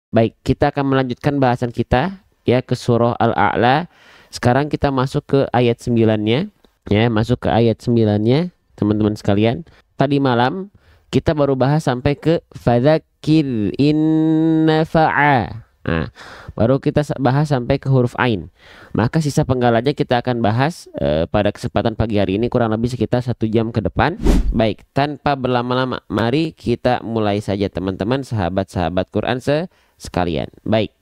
Baik, kita akan melanjutkan bahasan kita ya ke surah Al-A'la. Sekarang kita masuk ke ayat 9-nya. Ya, masuk ke ayat 9-nya, teman-teman sekalian. Tadi malam kita baru bahas sampai ke fadzakir in nafa'a. Nah, baru kita bahas sampai ke huruf ain. Maka sisa penggalanya kita akan bahas pada kesempatan pagi hari ini kurang lebih sekitar 1 jam ke depan. Baik, tanpa berlama-lama, mari kita mulai saja teman-teman, sahabat-sahabat Quran sekalian. Baik,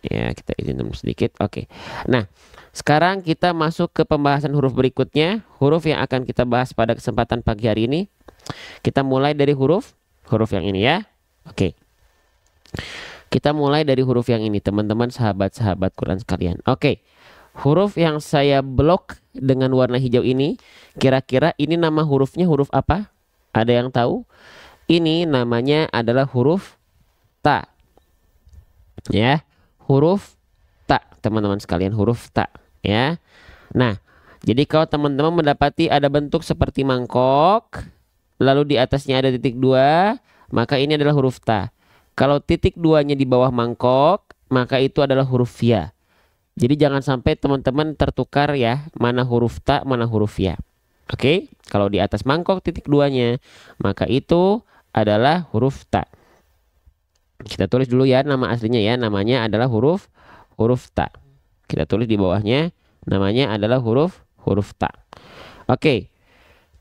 ya kita izin sedikit. Oke. Nah, sekarang kita masuk ke pembahasan huruf berikutnya. Huruf yang akan kita bahas pada kesempatan pagi hari ini. Kita mulai dari huruf yang ini ya. Oke. Kita mulai dari huruf yang ini teman-teman, sahabat-sahabat Quran sekalian. Oke. Huruf yang saya blok dengan warna hijau ini, kira-kira ini nama hurufnya huruf apa? Ada yang tahu? Ini namanya adalah huruf ta. Ya, huruf ta, teman-teman sekalian, huruf ta ya. Nah, jadi kalau teman-teman mendapati ada bentuk seperti mangkok, lalu di atasnya ada titik 2, maka ini adalah huruf ta. Kalau titik 2-nya di bawah mangkok, maka itu adalah huruf ya. Jadi jangan sampai teman-teman tertukar ya, mana huruf ta, mana huruf ya. Oke, kalau di atas mangkok titik 2-nya, maka itu adalah huruf ta. Kita tulis dulu ya nama aslinya ya, namanya adalah huruf ta. Kita tulis di bawahnya, namanya adalah huruf ta. Oke,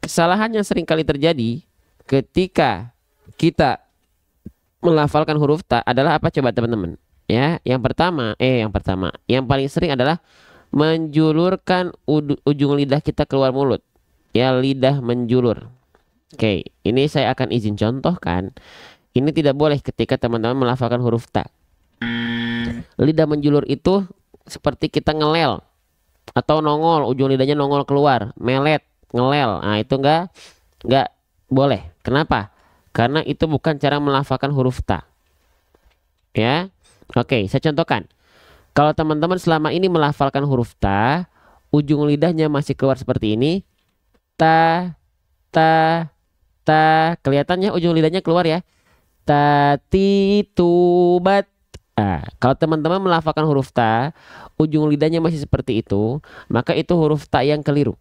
kesalahan yang sering kali terjadi ketika kita melafalkan huruf ta adalah apa coba teman-teman? Ya, yang pertama, yang paling sering adalah menjulurkan ujung lidah kita keluar mulut. Ya, lidah menjulur. Oke, ini saya akan izin contohkan. Ini tidak boleh ketika teman-teman melafalkan huruf ta. Lidah menjulur itu seperti kita ngelel atau nongol, ujung lidahnya nongol keluar, melet, ngelel. Nah, itu enggak boleh. Kenapa? Karena itu bukan cara melafalkan huruf ta. Ya. Oke, saya contohkan. Kalau teman-teman selama ini melafalkan huruf ta, ujung lidahnya masih keluar seperti ini. Ta, ta, ta. Kelihatannya ujung lidahnya keluar ya. Tati, tubat. Nah, kalau teman-teman melafalkan huruf ta, ujung lidahnya masih seperti itu, maka itu huruf ta yang keliru.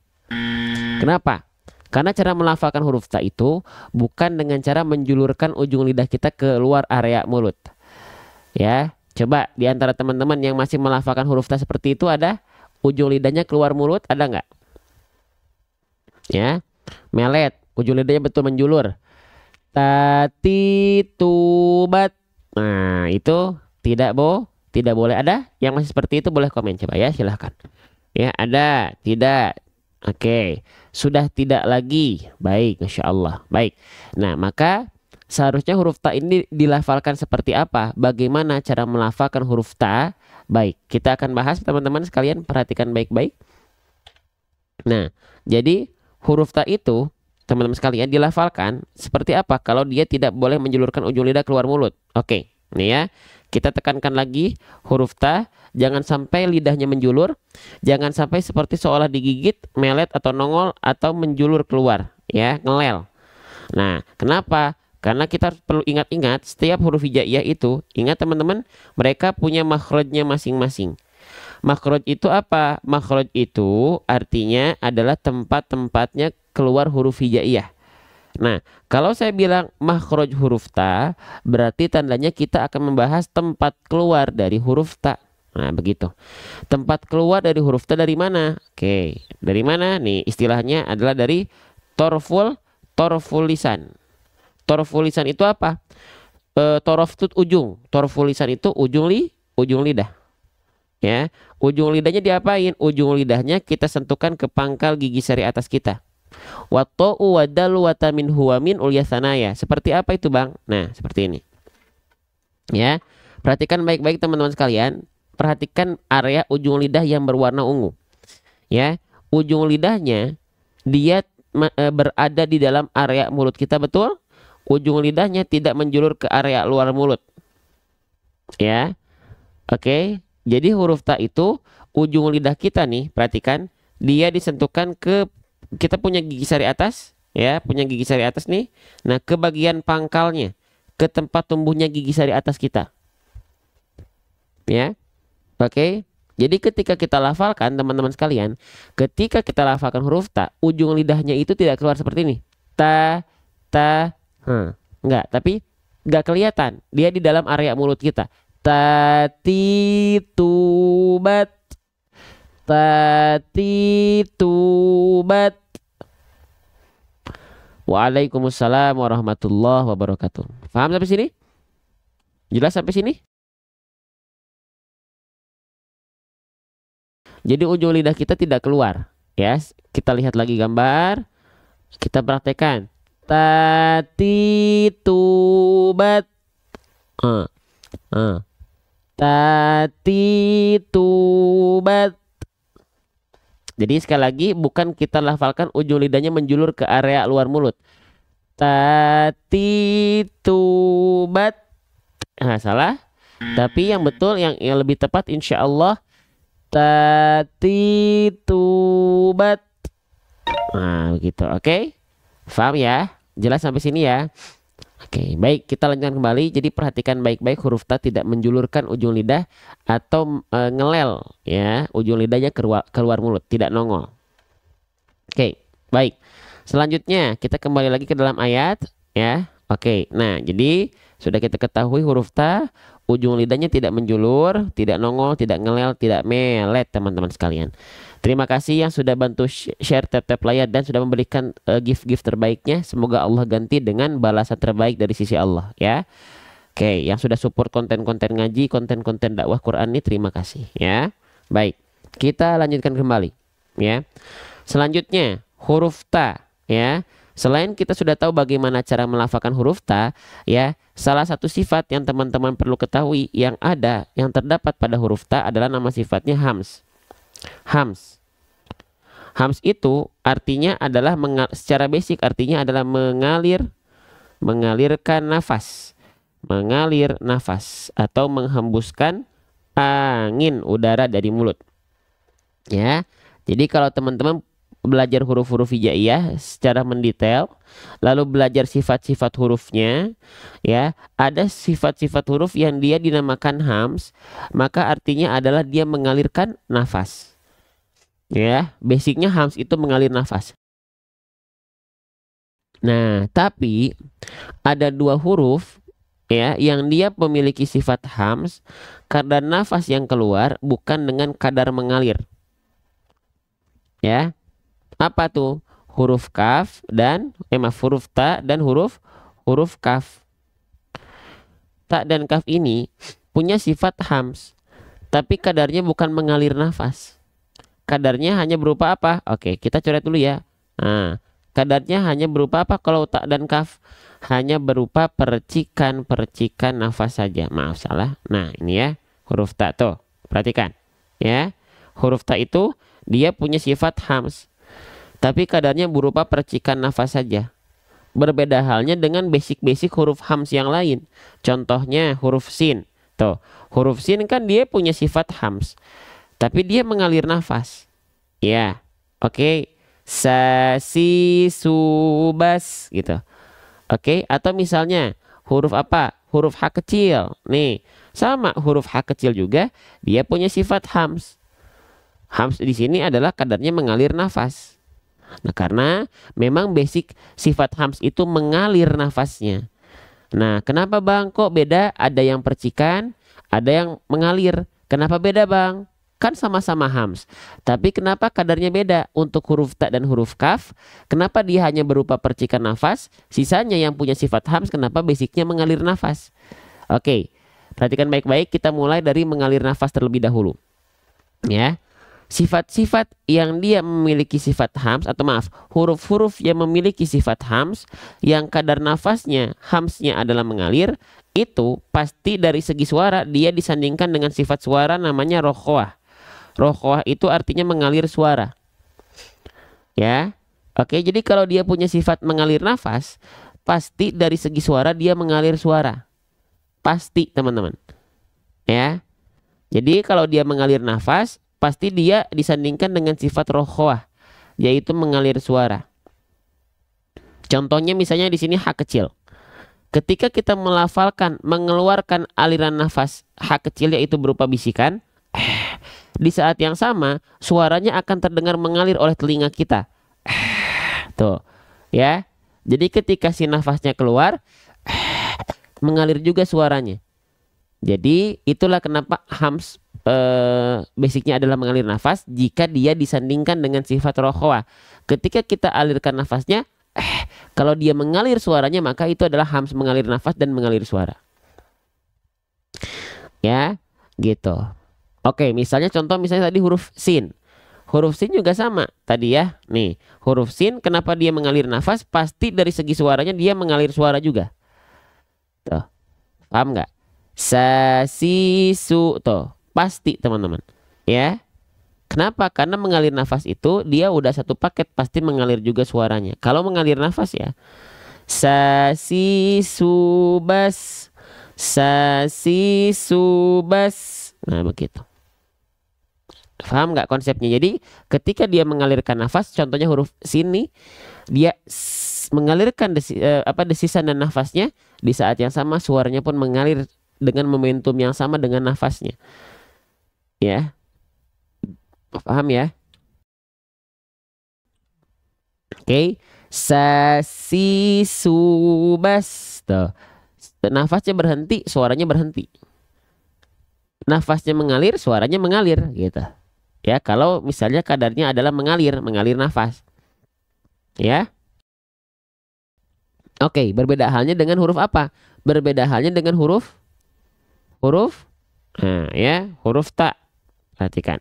Kenapa? Karena cara melafalkan huruf ta itu bukan dengan cara menjulurkan ujung lidah kita ke luar area mulut. Ya, coba di antara teman-teman yang masih melafalkan huruf ta seperti itu ada ujung lidahnya keluar mulut, ada nggak? Ya, melet, ujung lidahnya betul menjulur. Tati tubat. Nah, itu tidak boleh. Ada yang masih seperti itu, boleh komen coba ya, silahkan. Ya, ada, tidak. Oke, sudah tidak lagi. Baik, Masya Allah. Baik. Nah, maka seharusnya huruf ta ini dilafalkan seperti apa? Bagaimana cara melafalkan huruf ta? Baik, kita akan bahas teman-teman sekalian, perhatikan baik-baik. Nah, jadi huruf ta itu teman-teman sekalian dilafalkan seperti apa kalau dia tidak boleh menjulurkan ujung lidah keluar mulut. Oke, nih ya. Kita tekankan lagi huruf ta, jangan sampai lidahnya menjulur, jangan sampai seperti seolah digigit, melet atau nongol atau menjulur keluar, ya, ngelel. Nah, kenapa? Karena kita perlu ingat-ingat setiap huruf hijaiyah itu, ingat teman-teman, mereka punya makhrajnya masing-masing. Makhraj itu apa? Makhraj itu artinya adalah tempat-tempatnya keluar huruf hijaiyah. Nah, kalau saya bilang makhraj huruf ta, berarti tandanya kita akan membahas tempat keluar dari huruf ta. Nah, begitu. Tempat keluar dari huruf ta dari mana? Oke, dari mana? Nih, istilahnya adalah dari torful lisan. Torful lisan itu apa? Torof itu ujung. Torful lisan itu ujung lidah. Ya, ujung lidahnya diapain? Ujung lidahnya kita sentuhkan ke pangkal gigi seri atas kita. Wato wadal watamin huwamin ulyasanaya. Seperti apa itu bang? Nah, seperti ini. Ya, perhatikan baik-baik teman-teman sekalian. Perhatikan area ujung lidah yang berwarna ungu. Ya, ujung lidahnya dia berada di dalam area mulut kita, betul? Ujung lidahnya tidak menjulur ke area luar mulut. Ya, oke. Jadi huruf ta itu ujung lidah kita nih, perhatikan, dia disentuhkan ke, kita punya gigi sari atas, ya, punya gigi sari atas nih. Nah, ke bagian pangkalnya, ke tempat tumbuhnya gigi sari atas kita. Ya. Oke. Jadi ketika kita lafalkan teman-teman sekalian, ketika kita lafalkan huruf ta, ujung lidahnya itu tidak keluar seperti ini. Ta, ta, enggak, tapi enggak kelihatan. Dia di dalam area mulut kita. Tatitubat, tatitubat. Waalaikumsalam warahmatullahi wabarakatuh. Paham sampai sini? Jelas sampai sini? Jadi ujung lidah kita tidak keluar, ya. Kita lihat lagi gambar, kita praktekkan. Tatitubat, tatitubat. Jadi sekali lagi bukan kita lafalkan ujung lidahnya menjulur ke area luar mulut. Tatitubat. Nah, salah. Tapi yang betul yang lebih tepat insya Allah tatitubat. Nah, begitu. Oke. Paham ya? Jelas sampai sini ya? Oke, baik, kita lanjutkan kembali. Jadi perhatikan baik-baik, huruf ta tidak menjulurkan ujung lidah atau ngelel ya, ujung lidahnya keluar mulut, tidak nongol. Oke, baik. Selanjutnya kita kembali lagi ke dalam ayat ya. Oke. Nah, jadi sudah kita ketahui huruf ta ujung lidahnya tidak menjulur, tidak nongol, tidak ngelel, tidak melet teman-teman sekalian. Terima kasih yang sudah bantu share tap-tap layar dan sudah memberikan gift-gift terbaiknya. Semoga Allah ganti dengan balasan terbaik dari sisi Allah ya. Oke, yang sudah support konten-konten ngaji, konten-konten dakwah Quran ini terima kasih ya. Baik, kita lanjutkan kembali ya. Selanjutnya huruf ta ya. Selain kita sudah tahu bagaimana cara melafalkan huruf ta ya, salah satu sifat yang teman-teman perlu ketahui yang terdapat pada huruf ta adalah nama sifatnya hams. Hams. Hams itu artinya adalah secara basic artinya adalah mengalirkan nafas. Mengalir nafas atau menghembuskan angin udara dari mulut. Ya. Jadi kalau teman-teman belajar huruf-huruf hijaiyah secara mendetail, lalu belajar sifat-sifat hurufnya ya, ada sifat-sifat huruf yang dia dinamakan hams, maka artinya adalah dia mengalirkan nafas ya. Basicnya hams itu mengalir nafas. Nah, tapi ada dua huruf ya yang dia memiliki sifat hams, kadar nafas yang keluar bukan dengan kadar mengalir ya. Apa tuh? Huruf kaf dan huruf ta dan huruf kaf. Ta dan kaf ini punya sifat hams, tapi kadarnya bukan mengalir nafas. Kadarnya hanya berupa apa? Oke, kita coret dulu ya. Nah, kadarnya hanya berupa apa kalau ta dan kaf? Hanya berupa percikan-percikan nafas saja. Maaf salah. Nah, ini ya huruf ta tuh. Perhatikan ya. Huruf ta itu dia punya sifat hams, tapi kadarnya berupa percikan nafas saja. Berbeda halnya dengan basic-basic huruf hams yang lain. Contohnya huruf sin. Tuh, huruf sin kan dia punya sifat hams, tapi dia mengalir nafas. Ya, oke. Sa, si, su, bas gitu. Oke, atau misalnya huruf apa? Huruf H kecil. Nih, sama huruf H kecil juga dia punya sifat hams. Hams di sini adalah kadarnya mengalir nafas. Nah, karena memang basic sifat hams itu mengalir nafasnya. Nah, kenapa Bang? Kok beda? Ada yang percikan, ada yang mengalir. Kenapa beda Bang? Kan sama-sama hams. Tapi kenapa kadarnya beda? Untuk huruf ta dan huruf kaf, kenapa dia hanya berupa percikan nafas? Sisanya yang punya sifat hams, kenapa basicnya mengalir nafas? Oke, perhatikan baik-baik. Kita mulai dari mengalir nafas terlebih dahulu. Ya. Sifat-sifat yang dia memiliki sifat hams, atau maaf, huruf-huruf yang memiliki sifat hams yang kadar nafasnya hamsnya adalah mengalir, itu pasti dari segi suara dia disandingkan dengan sifat suara namanya rokhwah. Rokhwah itu artinya mengalir suara ya. Oke, jadi kalau dia punya sifat mengalir nafas, pasti dari segi suara dia mengalir suara, pasti teman-teman ya. Jadi kalau dia mengalir nafas, pasti dia disandingkan dengan sifat rokhwah, yaitu mengalir suara. Contohnya misalnya di sini H kecil. ketika kita melafalkan, mengeluarkan aliran nafas ha kecil yaitu berupa bisikan, di saat yang sama suaranya akan terdengar mengalir oleh telinga kita. Tuh, ya. Jadi ketika si nafasnya keluar, mengalir juga suaranya. Jadi itulah kenapa hams basicnya adalah mengalir nafas jika dia disandingkan dengan sifat rokhwa. Ketika kita alirkan nafasnya, kalau dia mengalir suaranya maka itu adalah hams mengalir nafas dan mengalir suara. Ya, gitu. Oke, misalnya contoh misalnya tadi huruf sin. Huruf sin juga sama tadi ya. Nih, huruf sin kenapa dia mengalir nafas? Pasti dari segi suaranya dia mengalir suara juga. Tuh. Paham nggak? Sa, si, su. Tuh. Pasti teman-teman. Ya. Kenapa? Karena mengalir nafas itu dia udah satu paket. Pasti mengalir juga suaranya. Kalau mengalir nafas ya. Sa, si, su, bas. Sa, si, su, bas. Nah begitu. Paham nggak konsepnya? Jadi ketika dia mengalirkan nafas, contohnya huruf sini, dia mengalirkan desisan dan nafasnya, di saat yang sama suaranya pun mengalir dengan momentum yang sama dengan nafasnya. Ya, paham ya? Oke, sa si su bas. Tuh. Nafasnya berhenti, suaranya berhenti. Nafasnya mengalir, suaranya mengalir, gitu. Ya, kalau misalnya kadarnya adalah mengalir nafas. Ya. Oke, berbeda halnya dengan huruf apa? Berbeda halnya dengan huruf nah, ya, huruf ta. Perhatikan.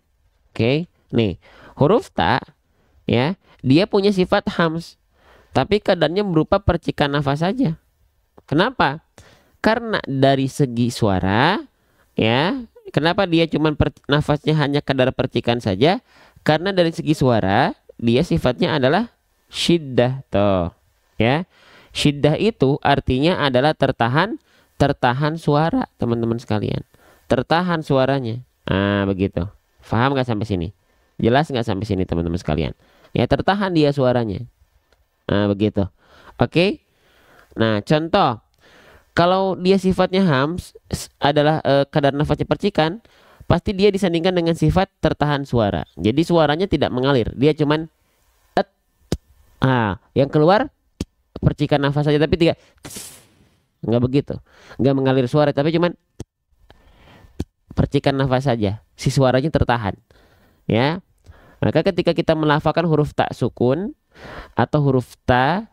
Oke. Nih, huruf ta ya, dia punya sifat hams. Tapi kadarnya berupa percikan nafas saja. Kenapa? Karena dari segi suara ya, kenapa dia cuma nafasnya hanya kadar percikan saja? Karena dari segi suara dia sifatnya adalah syiddah toh. Ya. Syiddah itu artinya adalah tertahan suara, teman-teman sekalian. Tertahan suaranya. Nah, begitu. Paham nggak sampai sini? Jelas nggak sampai sini, teman-teman sekalian? Ya, tertahan dia suaranya. Nah, begitu. Oke. Nah, contoh kalau dia sifatnya hams adalah kadar nafasnya percikan, pasti dia disandingkan dengan sifat tertahan suara. Jadi suaranya tidak mengalir, dia cuman et. Yang keluar percikan nafas saja, tapi tidak, nggak begitu, nggak mengalir suara, tapi cuman percikan nafas saja. Si suaranya tertahan. Ya, maka ketika kita melafalkan huruf ta sukun atau huruf ta,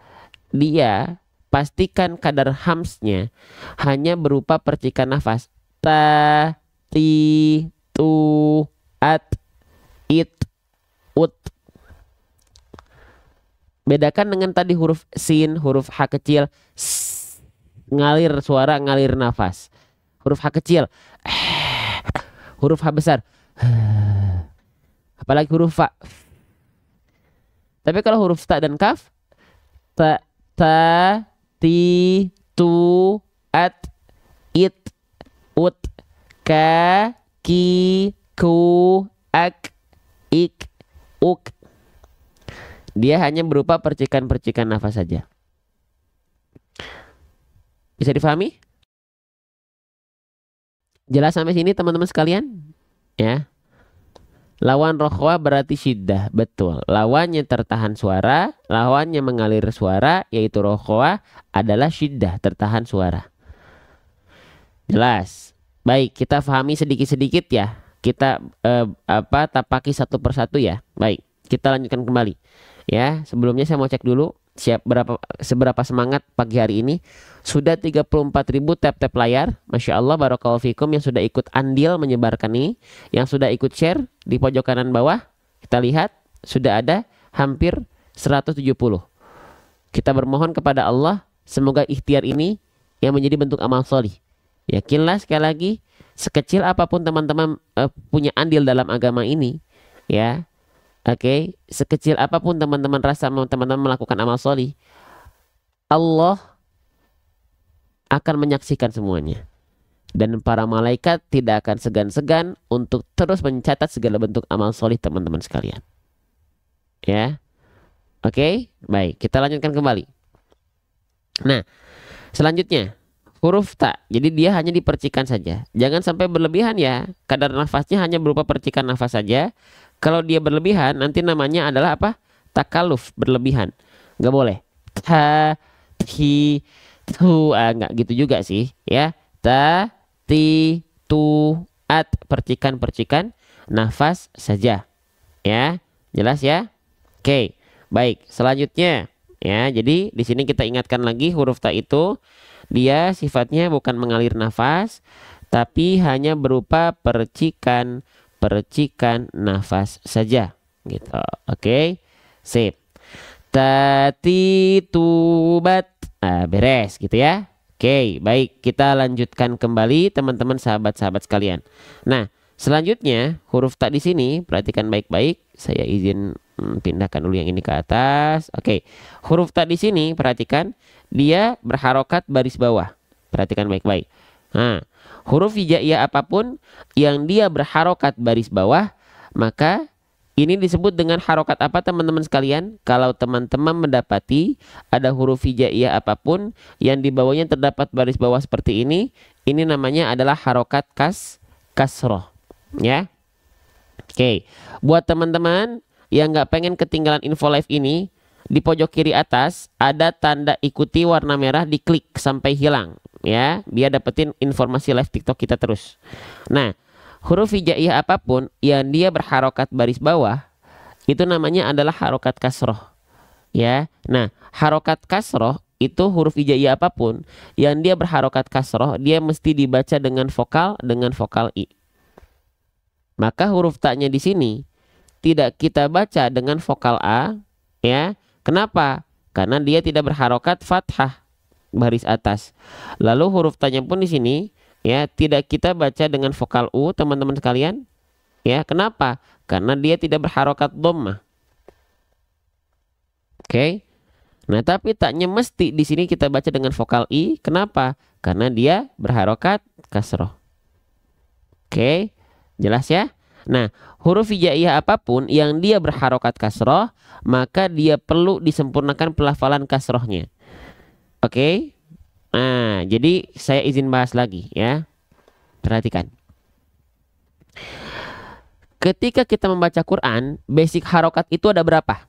dia pastikan kadar hamsnya hanya berupa percikan nafas. Ta, ti, tu, at, it, ut. Bedakan dengan tadi huruf sin, huruf h kecil, ngalir suara, ngalir nafas. Huruf h kecil, huruf h besar, apalagi huruf fa. Tapi kalau huruf ta dan kaf, ta, ta, ti, tu, at, it, ut, ka, ki, ku, ak, ik, uk. Dia hanya berupa percikan-percikan nafas saja. Bisa difahami? Jelas sampai sini teman-teman sekalian? Ya. Lawan rokhwa berarti syiddah. Betul. Lawannya tertahan suara, lawannya mengalir suara, yaitu rokhwa adalah syiddah, tertahan suara. Jelas. Baik, kita fahami sedikit-sedikit ya. Kita tapaki satu persatu ya. Baik, kita lanjutkan kembali. Ya, sebelumnya saya mau cek dulu seberapa semangat pagi hari ini. Sudah 34.000 tap-tap layar. Masya Allah, barakallahu fikum yang sudah ikut andil menyebarkan ini, yang sudah ikut share di pojok kanan bawah. Kita lihat sudah ada hampir 170. Kita bermohon kepada Allah semoga ikhtiar ini yang menjadi bentuk amal solih. Yakinlah sekali lagi, sekecil apapun teman-teman punya andil dalam agama ini, ya. Oke, sekecil apapun teman-teman rasa teman-teman melakukan amal solih, Allah akan menyaksikan semuanya. Dan para malaikat tidak akan segan-segan untuk terus mencatat segala bentuk amal solih teman-teman sekalian. Ya, oke, baik, kita lanjutkan kembali. Nah, Selanjutnya, huruf ta. Jadi dia hanya dipercikan saja. Jangan sampai berlebihan ya. Kadar nafasnya hanya berupa percikan nafas saja. Kalau dia berlebihan, nanti namanya adalah apa? Takaluf, berlebihan. Nggak boleh. Ta, ti, tu. Nggak gitu juga sih. Ya. Ta, ti, tu, at. Percikan-percikan nafas saja. Ya. Jelas ya? Oke. Baik. Selanjutnya. Ya, jadi di sini kita ingatkan lagi huruf ta itu dia sifatnya bukan mengalir nafas tapi hanya berupa percikan nafas saja gitu. Oke. Sip. Tati tubat. Beres gitu ya. Oke, baik, kita lanjutkan kembali teman-teman sahabat-sahabat sekalian. Nah, selanjutnya huruf ta di sini perhatikan baik-baik. Saya izin pindahkan dulu yang ini ke atas. Oke. Huruf ta di sini perhatikan dia berharokat baris bawah. Perhatikan baik-baik. Nah, huruf hijaiyah apapun yang dia berharokat baris bawah, maka ini disebut dengan harokat apa teman-teman sekalian? Kalau teman-teman mendapati ada huruf hijaiyah apapun yang di bawahnya terdapat baris bawah seperti ini namanya adalah harokat kasroh. Ya. Oke. Buat teman-teman yang nggak pengen ketinggalan info live ini, di pojok kiri atas ada tanda ikuti warna merah, diklik sampai hilang ya, biar dapetin informasi live TikTok kita terus. Nah, huruf hijaiyah apapun yang dia berharokat baris bawah itu namanya adalah harokat kasroh ya. Nah, harokat kasroh itu huruf hijaiyah apapun yang dia berharokat kasroh dia mesti dibaca dengan vokal i. Maka huruf ta-nya di sini tidak kita baca dengan vokal a ya. Kenapa? Karena dia tidak berharokat fathah baris atas. Lalu huruf ta-nya pun di sini ya tidak kita baca dengan vokal u teman-teman sekalian. Ya, kenapa? Karena dia tidak berharokat dhammah. Oke. Nah, tapi ta-nya mesti di sini kita baca dengan vokal i. Kenapa? Karena dia berharokat kasroh. Oke. Jelas ya? Nah, huruf hijaiyah apapun yang dia berharokat kasroh, maka dia perlu disempurnakan pelafalan kasrohnya. Oke. Nah, jadi saya izin bahas lagi ya. Perhatikan. Ketika kita membaca Quran, basic harokat itu ada berapa?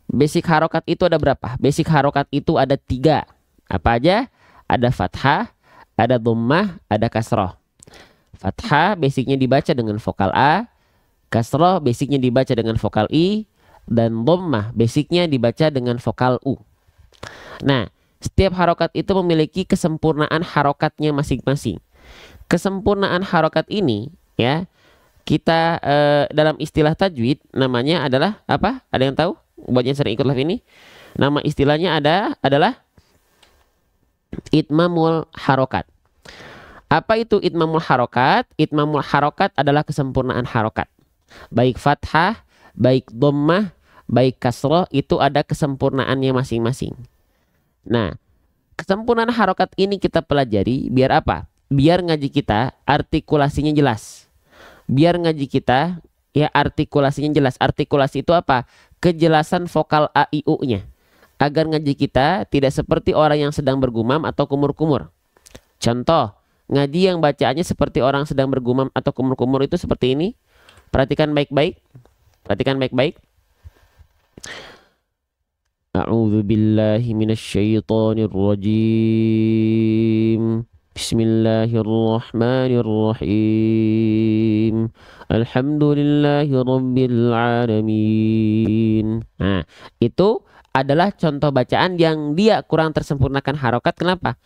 Basic harokat itu ada berapa? Basic harokat itu ada 3. Apa aja? Ada fathah, ada dhammah, ada kasroh. Fathah basicnya dibaca dengan vokal a, kasroh basicnya dibaca dengan vokal i, dan dhammah basicnya dibaca dengan vokal u. Nah, setiap harokat itu memiliki kesempurnaan harokatnya masing-masing. Kesempurnaan harokat ini ya kita dalam istilah tajwid namanya adalah apa? Ada yang tahu? Buat yang sering ikut live ini, nama istilahnya adalah itmamul harokat. Apa itu itmamul harokat? Itmamul harokat adalah kesempurnaan harokat. Baik fathah, baik dhammah, baik kasroh itu ada kesempurnaannya masing-masing. Nah, kesempurnaan harokat ini kita pelajari biar apa? Biar ngaji kita artikulasinya jelas. Biar ngaji kita ya artikulasinya jelas. Artikulasi itu apa? Kejelasan vokal a i u-nya. Agar ngaji kita tidak seperti orang yang sedang bergumam atau kumur-kumur. Contoh, ngaji yang bacaannya seperti orang sedang bergumam atau kumur-kumur itu seperti ini. Perhatikan baik-baik. Perhatikan baik-baik. A'udzu billahi minasyaitonir rajim. Bismillahirrahmanirrahim. Alhamdulillahirabbil alamin. Nah, itu adalah contoh bacaan yang dia kurang tersempurnakan harokat. Kenapa?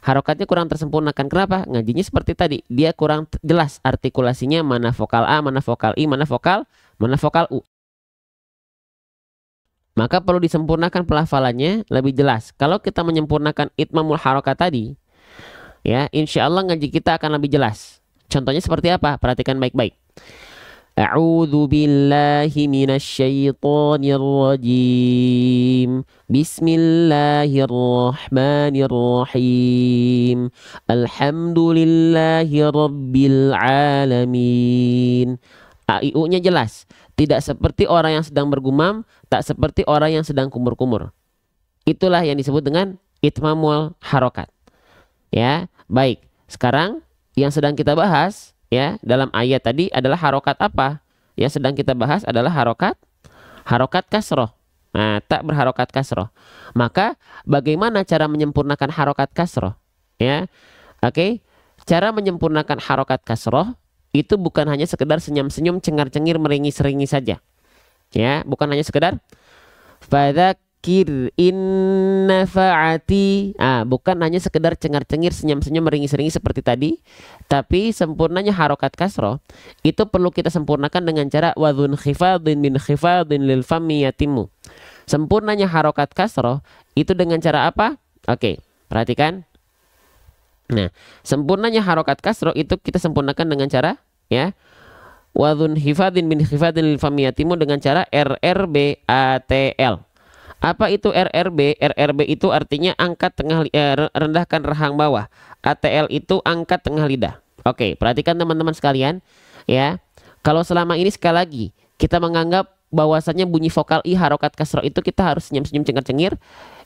Harokatnya kurang tersempurnakan. Kenapa? Ngajinya seperti tadi. Dia kurang jelas artikulasinya, mana vokal A, mana vokal I, mana vokal U. Maka perlu disempurnakan pelafalannya lebih jelas. Kalau kita menyempurnakan itmamul harokat tadi, ya insya Allah ngaji kita akan lebih jelas. Contohnya seperti apa? Perhatikan baik-baik. A'udzu billahi minasyaitonir rajim. Bismillahirrahmanirrahim. Alhamdulillahirabbil alamin. AIU-nya jelas. Tidak seperti orang yang sedang bergumam, tak seperti orang yang sedang kumur-kumur. Itulah yang disebut dengan itmamul harokat. Ya, baik. Sekarang yang sedang kita bahas ya dalam ayat tadi adalah harokat apa? Yang sedang kita bahas adalah harokat kasroh. Nah, tak berharokat kasroh. Maka bagaimana cara menyempurnakan harokat kasroh? Ya, oke. Cara menyempurnakan harokat kasroh itu bukan hanya sekedar senyum-senyum, cengar-cengir, meringis-ringis saja. Ya, bukan hanya sekedar fadzakir in nafa'ati. Bukan hanya sekedar cengar-cengir, senyum-senyum, meringis-ringis seperti tadi, tapi sempurnanya harokat kasroh itu perlu kita sempurnakan dengan cara wadhun khifadin min khifadin lil fami yatimu. Sempurnanya harokat kasroh itu dengan cara apa? Oke, perhatikan. Nah, sempurnanya harokat kasroh itu kita sempurnakan dengan cara ya wadhun hifadin min hifadin lil famiyatimu dengan cara RRB ATL. Apa itu RRB? RRB itu artinya angkat tengah rendahkan rahang bawah. ATL itu angkat tengah lidah. Oke, perhatikan teman-teman sekalian ya. Kalau selama ini sekali lagi kita menganggap bahwasanya bunyi vokal I harokat kasroh itu kita harus senyum-senyum cengar-cengir.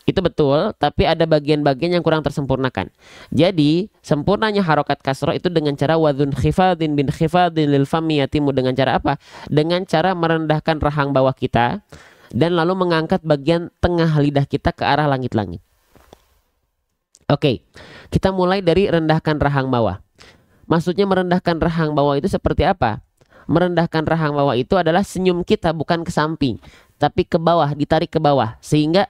Itu betul, tapi ada bagian-bagian yang kurang tersempurnakan. Jadi, sempurnanya harokat kasroh itu dengan cara wadhun khifadin bin khifadin lil fami yatimu. Dengan cara apa? Dengan cara merendahkan rahang bawah kita dan lalu mengangkat bagian tengah lidah kita ke arah langit-langit. Oke, kita mulai dari rendahkan rahang bawah. Maksudnya merendahkan rahang bawah itu seperti apa? Merendahkan rahang bawah itu adalah senyum kita bukan ke samping, tapi ke bawah, ditarik ke bawah, sehingga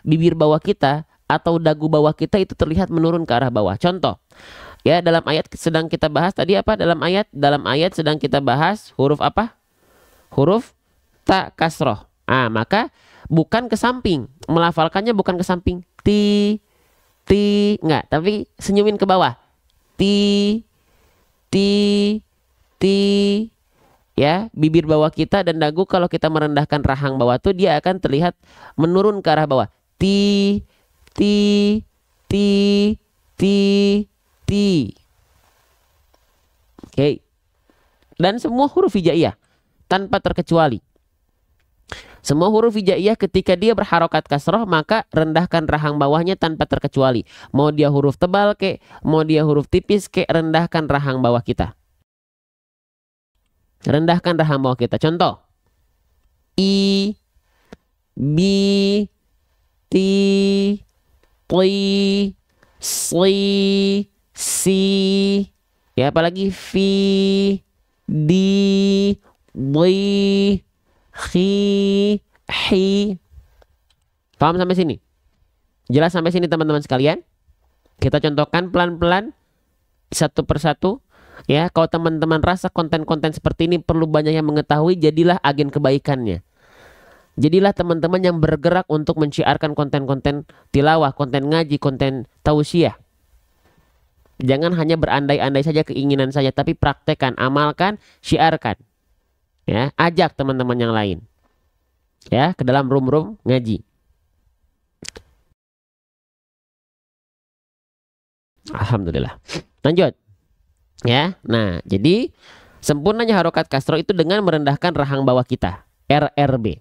bibir bawah kita atau dagu bawah kita itu terlihat menurun ke arah bawah. Contoh, ya dalam ayat sedang kita bahas tadi apa? Dalam ayat sedang kita bahas huruf apa? Huruf ta kasroh. Maka bukan ke samping, melafalkannya bukan ke samping. Enggak, tapi senyumin ke bawah. Ti. Ya, bibir bawah kita dan dagu kalau kita merendahkan rahang bawah tuh dia akan terlihat menurun ke arah bawah. Ti. Oke. Dan semua huruf hijaiyah tanpa terkecuali. Semua huruf hijaiyah ketika dia berharokat kasroh maka rendahkan rahang bawahnya tanpa terkecuali. Mau dia huruf tebal kek, mau dia huruf tipis kek, rendahkan rahang bawah kita. Rendahkan rahang bawah kita. Contoh. I, bi, ti, si. Ya, apalagi fi, di, hi. Paham sampai sini? Jelas sampai sini teman-teman sekalian? Kita contohkan pelan-pelan satu persatu. Ya, kalau teman-teman rasa konten-konten seperti ini perlu banyak yang mengetahui, jadilah agen kebaikannya. Jadilah teman-teman yang bergerak untuk menciarkan konten-konten tilawah, konten ngaji, konten tausiah. Jangan hanya berandai-andai saja keinginan saja, tapi praktekkan, amalkan, syiarkan. Ya, ajak teman-teman yang lain. Ya, ke dalam room-room ngaji. Alhamdulillah. Lanjut. Ya, nah jadi sempurnanya harokat kasroh itu dengan merendahkan rahang bawah kita. RRB.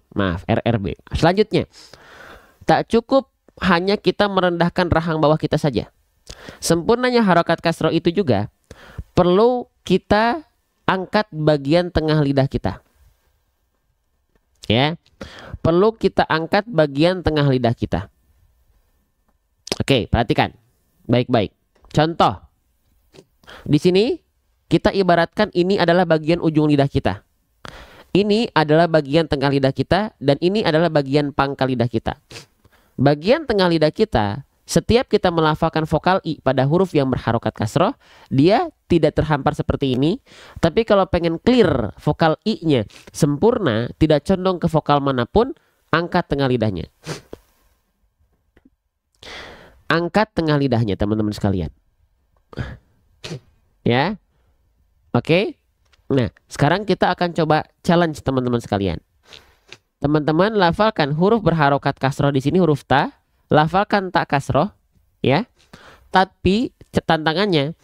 Selanjutnya, tak cukup hanya kita merendahkan rahang bawah kita saja. Sempurnanya harokat kasroh itu juga perlu kita angkat bagian tengah lidah kita. Ya, perlu kita angkat bagian tengah lidah kita. Oke, perhatikan baik-baik. Contoh. Di sini kita ibaratkan ini adalah bagian ujung lidah kita. Ini adalah bagian tengah lidah kita dan ini adalah bagian pangkal lidah kita. Bagian tengah lidah kita, setiap kita melafalkan vokal I pada huruf yang berharokat kasroh, dia tidak terhampar seperti ini. Tapi kalau pengen clear vokal I-nya sempurna, tidak condong ke vokal manapun, angkat tengah lidahnya. Angkat tengah lidahnya teman-teman sekalian. Ya, oke. Nah, sekarang kita akan coba challenge teman-teman sekalian. Teman-teman lafalkan huruf berharokat kasroh di sini huruf ta, lafalkan ta kasroh, ya. Tapi tantangannya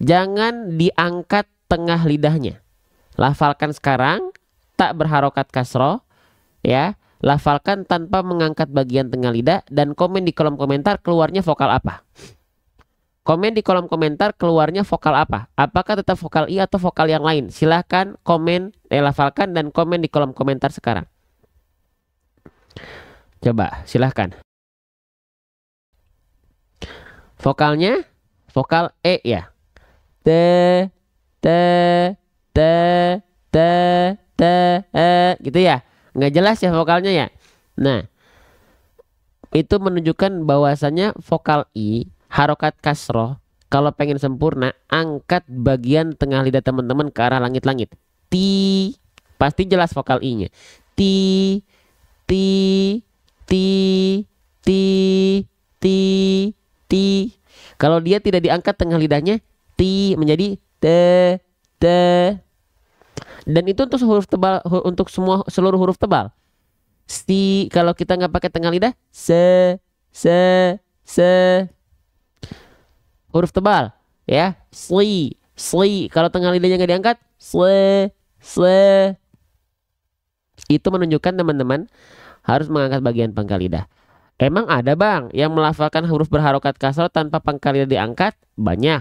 jangan diangkat tengah lidahnya. Lafalkan sekarang tak berharokat kasroh, ya. lafalkan tanpa mengangkat bagian tengah lidah dan komen di kolom komentar keluarnya vokal apa. Komen di kolom komentar keluarnya vokal apa. Apakah tetap vokal I atau vokal yang lain? Silahkan komen, lafalkan dan komen di kolom komentar sekarang. Coba, silahkan. Vokalnya, vokal E ya. Te, gitu ya. Nggak jelas ya vokalnya ya. Nah, itu menunjukkan bahwasannya vokal I harokat kasroh, kalau pengen sempurna, angkat bagian tengah lidah teman-teman ke arah langit-langit. Ti, pasti jelas vokal I-nya. Ti, ti, ti, ti, ti, ti. Kalau dia tidak diangkat tengah lidahnya, ti menjadi te. Dan itu untuk huruf tebal, untuk seluruh huruf tebal. Si, kalau kita nggak pakai tengah lidah, se. Huruf tebal ya, sli. Kalau tengah lidahnya nggak diangkat, sle. Itu menunjukkan teman-teman harus mengangkat bagian pangkal lidah. Emang ada bang yang melafalkan huruf berharokat kasroh tanpa pangkal lidah diangkat? Banyak.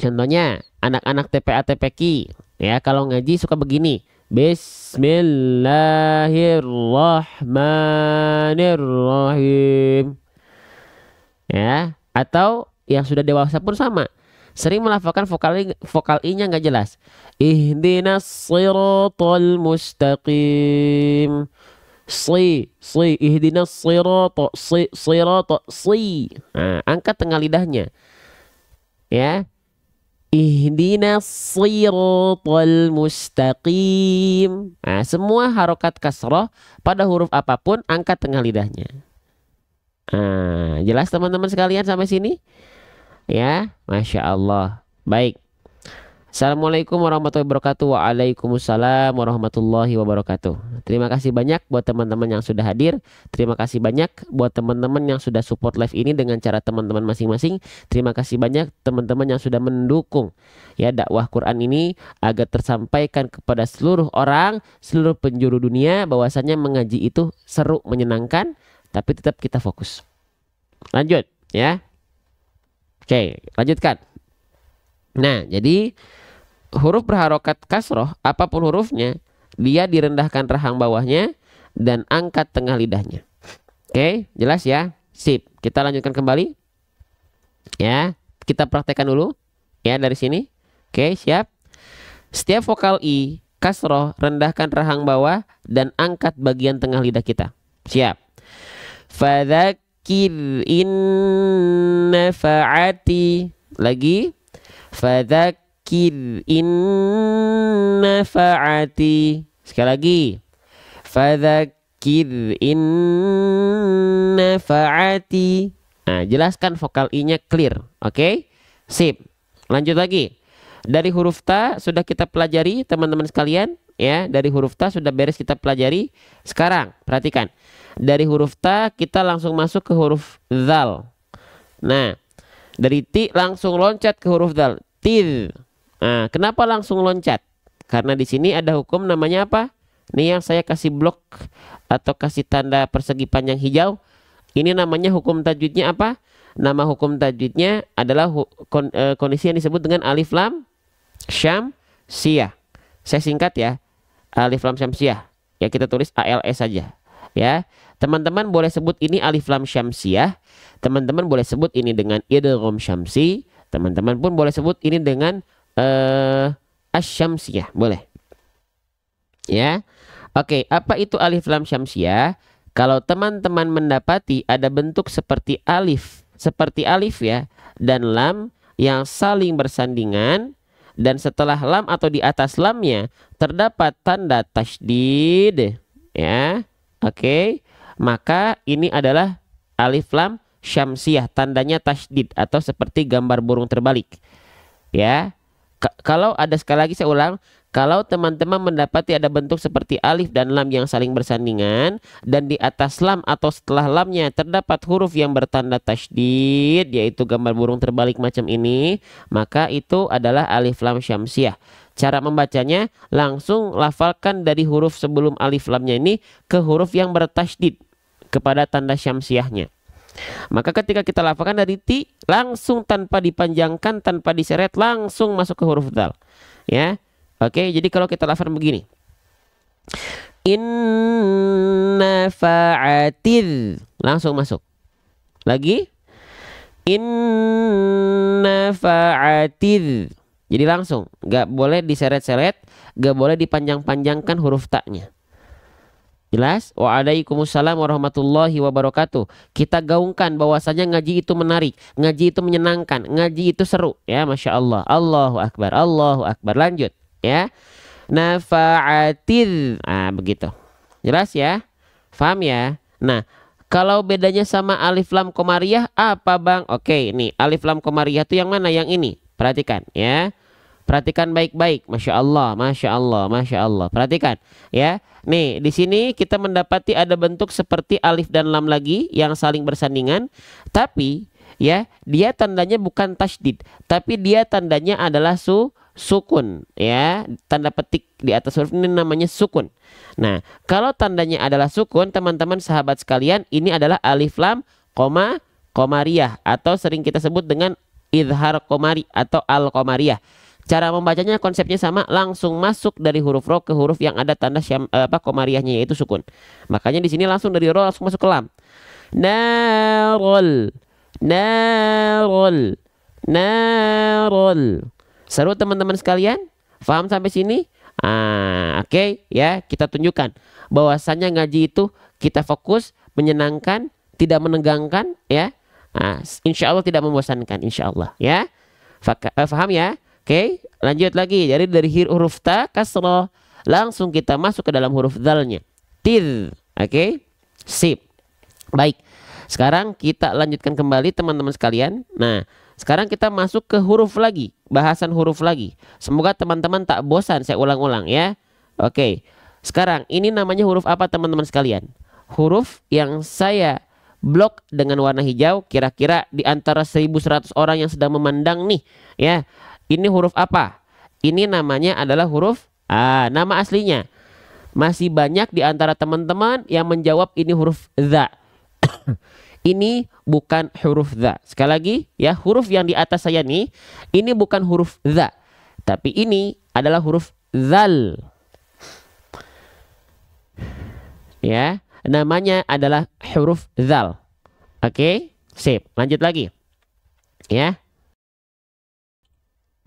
Contohnya anak-anak TPA TPQ ya, kalau ngaji suka begini. Bismillahirrahmanirrahim. Ya, atau yang sudah dewasa pun sama, sering melafalkan vokal I-nya nggak jelas. Ihdinas siratal mustaqim. Ihdinas siratal si. Nah, angkat tengah lidahnya. Ya. Ihdinas siratal mustaqim. Nah, semua harokat kasroh pada huruf apapun angkat tengah lidahnya. Nah, jelas teman-teman sekalian sampai sini? Ya, Masya Allah. Baik. Assalamualaikum warahmatullahi wabarakatuh. Waalaikumsalam warahmatullahi wabarakatuh. Terima kasih banyak buat teman-teman yang sudah hadir. Terima kasih banyak buat teman-teman yang sudah support live ini dengan cara teman-teman masing-masing. Terima kasih banyak teman-teman yang sudah mendukung ya dakwah Quran ini agar tersampaikan kepada seluruh orang, seluruh penjuru dunia bahwasanya mengaji itu seru, menyenangkan, tapi tetap kita fokus. Lanjut ya. Oke, lanjutkan. Nah, jadi huruf berharokat kasroh, apapun hurufnya, dia direndahkan rahang bawahnya dan angkat tengah lidahnya. Oke, jelas ya? Sip. Kita lanjutkan kembali. Ya, kita praktekkan dulu. Ya, dari sini. Oke, siap. Setiap vokal I, kasroh, rendahkan rahang bawah dan angkat bagian tengah lidah kita. Siap. Fadzakir in nafa'ati. Lagi. Fadzakir in nafa'ati. Sekali lagi. Fadzakir in nafa'ati. Nah, jelaskan vokal I-nya clear. Oke? Sip. Lanjut lagi. Dari huruf ta sudah kita pelajari teman-teman sekalian. Ya, dari huruf ta sudah beres kita pelajari. Sekarang, perhatikan. Dari huruf ta kita langsung masuk ke huruf zal. Nah, dari ti langsung loncat ke huruf dal. Til. Nah, kenapa langsung loncat? Karena di sini ada hukum namanya apa? Ini yang saya kasih blok atau kasih tanda persegi panjang hijau. Ini namanya hukum tajwidnya apa? Nama hukum tajwidnya adalah kondisi yang disebut dengan alif lam syamsiyah. Saya singkat ya. Alif lam syamsiyah. Ya, kita tulis ALS saja. Ya, teman-teman boleh sebut ini alif lam syamsiyah. Teman-teman boleh sebut ini dengan idgham syamsi. Teman-teman pun boleh sebut ini dengan asyamsiyah. Boleh. Ya. Oke, apa itu alif lam syamsiyah? Kalau teman-teman mendapati ada bentuk seperti alif ya, dan lam yang saling bersandingan, dan setelah lam atau di atas lamnya terdapat tanda tasydid, ya. Oke, maka ini adalah alif lam syamsiyah, tandanya tasydid atau seperti gambar burung terbalik. Ya. Kalau ada, sekali lagi saya ulang, kalau teman-teman mendapati ada bentuk seperti alif dan lam yang saling bersandingan dan di atas lam atau setelah lamnya terdapat huruf yang bertanda tasydid, yaitu gambar burung terbalik macam ini, maka itu adalah alif lam syamsiah. Cara membacanya, langsung lafalkan dari huruf sebelum alif lamnya ini ke huruf yang bertasydid kepada tanda syamsiahnya. Maka ketika kita lafalkan dari ti, langsung tanpa dipanjangkan, tanpa diseret, langsung masuk ke huruf dal. Ya, oke. Jadi kalau kita lafalkan begini, inna fa'atid, langsung masuk. Lagi, inna fa'atid. Jadi langsung, nggak boleh diseret-seret, nggak boleh dipanjang-panjangkan huruf taknya. Jelas? Waalaikumsalam warahmatullahi wabarakatuh. Kita gaungkan bahwasanya ngaji itu menarik, ngaji itu menyenangkan, ngaji itu seru. Ya, Masya Allah. Allahu Akbar, Allahu Akbar. Lanjut. Ya. Nafa'atid. Ah, begitu. Jelas ya? Faham ya? Nah, kalau bedanya sama alif lam komariah apa bang? Oke, nih alif lam komariah itu yang mana? Yang ini. Perhatikan ya. Perhatikan baik-baik. Masya Allah, Masya Allah, Masya Allah. Perhatikan ya. Nih di sini kita mendapati ada bentuk seperti alif dan lam lagi yang saling bersandingan. Tapi ya dia tandanya bukan tasydid. Tapi dia tandanya adalah sukun ya. Tanda petik di atas huruf ini namanya sukun. Nah kalau tandanya adalah sukun, teman-teman sahabat sekalian, ini adalah alif lam komariah atau sering kita sebut dengan izhar komari atau al komariah. Cara membacanya konsepnya sama, langsung masuk dari huruf ro ke huruf yang ada tanda komariahnya, yaitu sukun. Makanya di sini langsung dari ro langsung masuk ke lam. Narol, narol, narol. Seru teman-teman sekalian? Paham sampai sini? Oke, ya, kita tunjukkan bahwasannya ngaji itu kita fokus, menyenangkan, tidak menegangkan, ya. Insya Allah tidak membosankan, insya Allah, ya. Faham ya? Oke, lanjut lagi. Jadi dari huruf ta kasroh langsung kita masuk ke dalam huruf dalnya. Tid. Oke, sip. Baik. Sekarang kita lanjutkan kembali teman-teman sekalian. Nah, sekarang kita masuk ke huruf lagi, bahasan huruf lagi. Semoga teman-teman tak bosan saya ulang-ulang ya. Oke. Sekarang ini namanya huruf apa teman-teman sekalian? Huruf yang saya blok dengan warna hijau, kira-kira di antara 1100 orang yang sedang memandang nih ya. Ini huruf apa? Ini namanya adalah huruf nama aslinya. Masih banyak di antara teman-teman yang menjawab ini huruf za. Ini bukan huruf za. Sekali lagi ya, huruf yang di atas saya nih, ini bukan huruf za, tapi ini adalah huruf zal. Ya, namanya adalah huruf zal. Oke, sip. Lanjut lagi. Ya.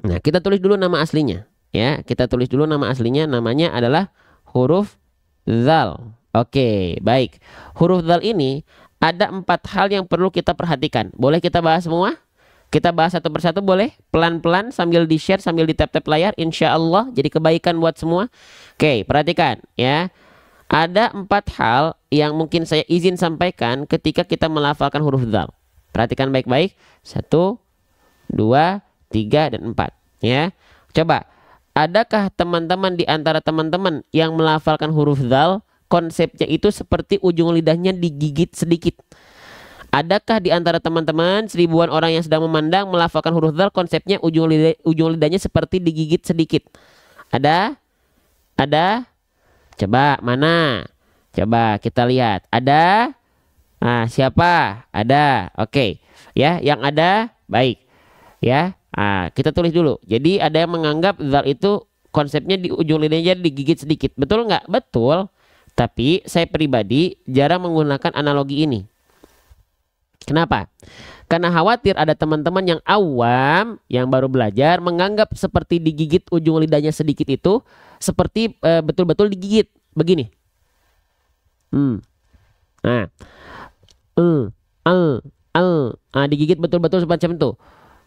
Nah, kita tulis dulu nama aslinya. Ya, kita tulis dulu nama aslinya. Namanya adalah huruf zal. Oke, baik. Huruf zal ini ada 4 hal yang perlu kita perhatikan. Boleh kita bahas semua? Kita bahas satu persatu boleh? Pelan-pelan sambil di-share, sambil di-tap-tap layar. Insya Allah jadi kebaikan buat semua. Oke, perhatikan ya. Ada 4 hal yang mungkin saya izin sampaikan ketika kita melafalkan huruf zal. Perhatikan baik-baik. 1, 2, 3, dan 4 ya. Coba, adakah teman-teman di antara teman-teman yang melafalkan huruf zal konsepnya itu seperti ujung lidahnya digigit sedikit? Adakah di antara teman-teman 1000-an orang yang sedang memandang melafalkan huruf zal konsepnya ujung lidahnya seperti digigit sedikit? Ada? Ada? Coba mana? Coba kita lihat. Ada? Nah, siapa? Ada. Oke. Ya, yang ada baik. Ya. Kita tulis dulu. Jadi ada yang menganggap zal itu konsepnya di ujung lidahnya digigit sedikit. Betul nggak? Betul. Tapi saya pribadi jarang menggunakan analogi ini. Kenapa? Karena khawatir ada teman-teman yang awam, yang baru belajar, menganggap seperti digigit ujung lidahnya sedikit itu seperti betul-betul digigit. Begini. Nah. Digigit betul-betul semacam itu.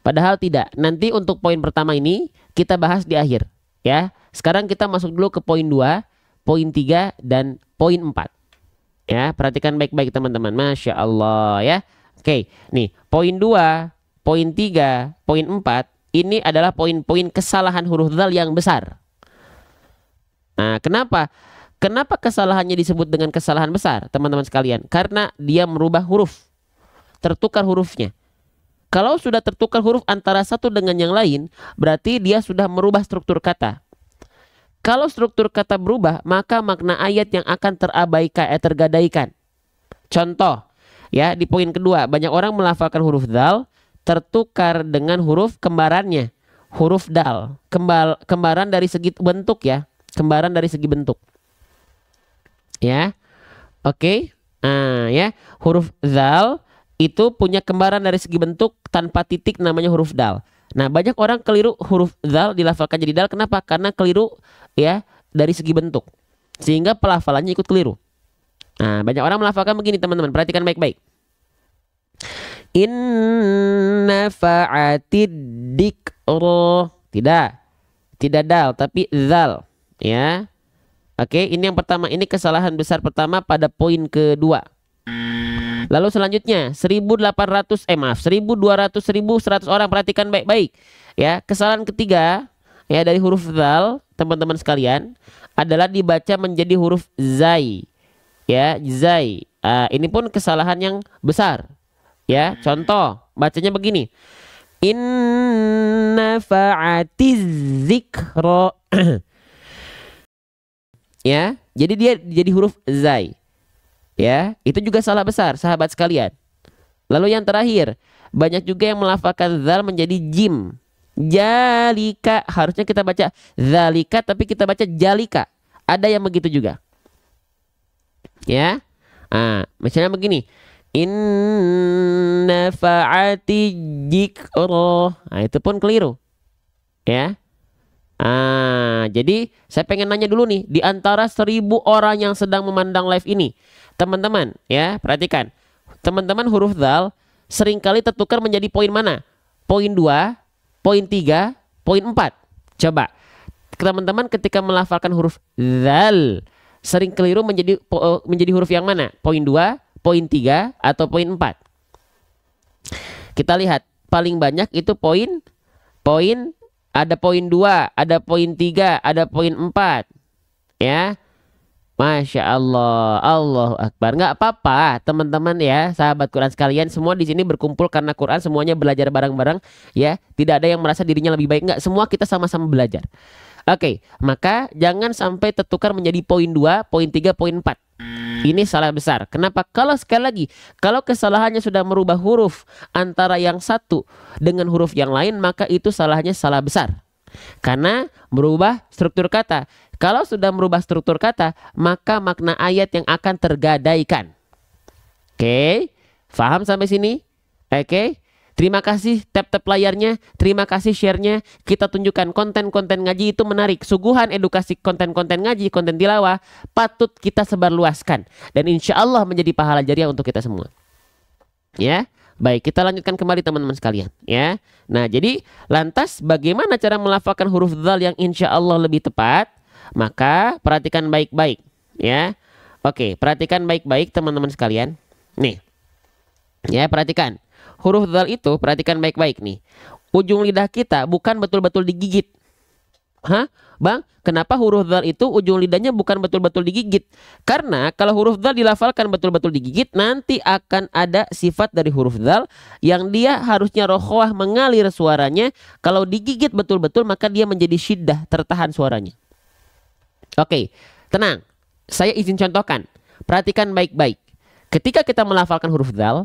Padahal tidak. Nanti untuk poin pertama ini kita bahas di akhir ya. Sekarang kita masuk dulu ke poin 2, poin 3, dan poin 4. Ya, perhatikan baik-baik teman-teman. Masya Allah ya. Oke, nih poin 2, poin 3, poin 4 ini adalah poin-poin kesalahan huruf zal yang besar. Nah, kenapa? Kenapa kesalahannya disebut dengan kesalahan besar, teman-teman sekalian? Karena dia merubah huruf, tertukar hurufnya. Kalau sudah tertukar huruf antara satu dengan yang lain, berarti dia sudah merubah struktur kata. Kalau struktur kata berubah, maka makna ayat yang akan tergadaikan. Contoh, ya di poin kedua, banyak orang melafalkan huruf dal tertukar dengan huruf kembarannya, huruf dal. Kembaran dari segi bentuk ya, kembaran dari segi bentuk. Ya, oke. Nah, ya huruf dal itu punya kembaran dari segi bentuk tanpa titik, namanya huruf dal. Nah, banyak orang keliru huruf dal dilafalkan jadi dal. Kenapa? Karena keliru ya dari segi bentuk, sehingga pelafalannya ikut keliru. Nah, banyak orang melafalkan begini, teman-teman. Perhatikan baik-baik. Inna fa'atid dikro. Tidak dal, tapi zal. Ya. Oke, ini yang pertama. Ini kesalahan besar pertama pada poin kedua. Lalu selanjutnya 1.200 1.100 orang, perhatikan baik-baik. Ya, kesalahan ketiga ya dari huruf zal, teman-teman sekalian, adalah dibaca menjadi huruf zai. Ya, zai. Ini pun kesalahan yang besar. Ya, contoh bacanya begini. Inna fa'atiz zikra. Ya, jadi dia jadi huruf zai. Ya, itu juga salah besar, sahabat sekalian. Lalu yang terakhir, banyak juga yang melafalkan zal menjadi jim. Jalika, harusnya kita baca zalika tapi kita baca jalika. Ada yang begitu juga. Ya. Misalnya begini. Inna fa'ati jikro. Itu pun keliru. Ya. Jadi saya pengen nanya dulu nih, di antara 1.000 orang yang sedang memandang live ini, teman-teman, ya, perhatikan. Teman-teman, huruf zal seringkali tertukar menjadi poin mana? Poin 2, poin 3, poin 4. Coba. Teman-teman ketika melafalkan huruf zal, sering keliru menjadi huruf yang mana? Poin 2, poin 3, atau poin 4? Kita lihat, paling banyak itu poin ada poin 2, ada poin 3, ada poin 4. Ya. Masya Allah, Allahu Akbar. Nggak apa-apa, teman-teman ya, sahabat Quran sekalian, semua di sini berkumpul karena Quran, semuanya belajar bareng-bareng ya. Tidak ada yang merasa dirinya lebih baik, nggak, semua kita sama-sama belajar. Oke, maka jangan sampai tertukar menjadi poin 2, poin 3, poin 4. Ini salah besar. Kenapa? Kalau sekali lagi, kalau kesalahannya sudah merubah huruf antara yang satu dengan huruf yang lain, maka itu salahnya salah besar. Karena merubah struktur kata. Kalau sudah merubah struktur kata, maka makna ayat yang akan tergadaikan. Oke, paham sampai sini? Oke. Terima kasih tap-tap layarnya, terima kasih share-nya. Kita tunjukkan konten-konten ngaji itu menarik. Suguhan edukasi konten-konten ngaji, konten tilawah patut kita sebarluaskan. Dan insya Allah menjadi pahala jariah untuk kita semua. Ya, baik, kita lanjutkan kembali teman-teman sekalian. Ya, nah jadi lantas bagaimana cara melafalkan huruf dzal yang insya Allah lebih tepat? Maka perhatikan baik-baik. Ya, oke, perhatikan baik-baik teman-teman sekalian. Nih, ya perhatikan. Huruf dzal itu, perhatikan baik-baik nih. Ujung lidah kita bukan betul-betul digigit. Hah? Bang, kenapa huruf dzal itu ujung lidahnya bukan betul-betul digigit? Karena kalau huruf dzal dilafalkan betul-betul digigit, nanti akan ada sifat dari huruf dzal yang dia harusnya rokhwah, mengalir suaranya. Kalau digigit betul-betul, maka dia menjadi syiddah, tertahan suaranya. Oke, tenang. Saya izin contohkan. Perhatikan baik-baik. Ketika kita melafalkan huruf dzal,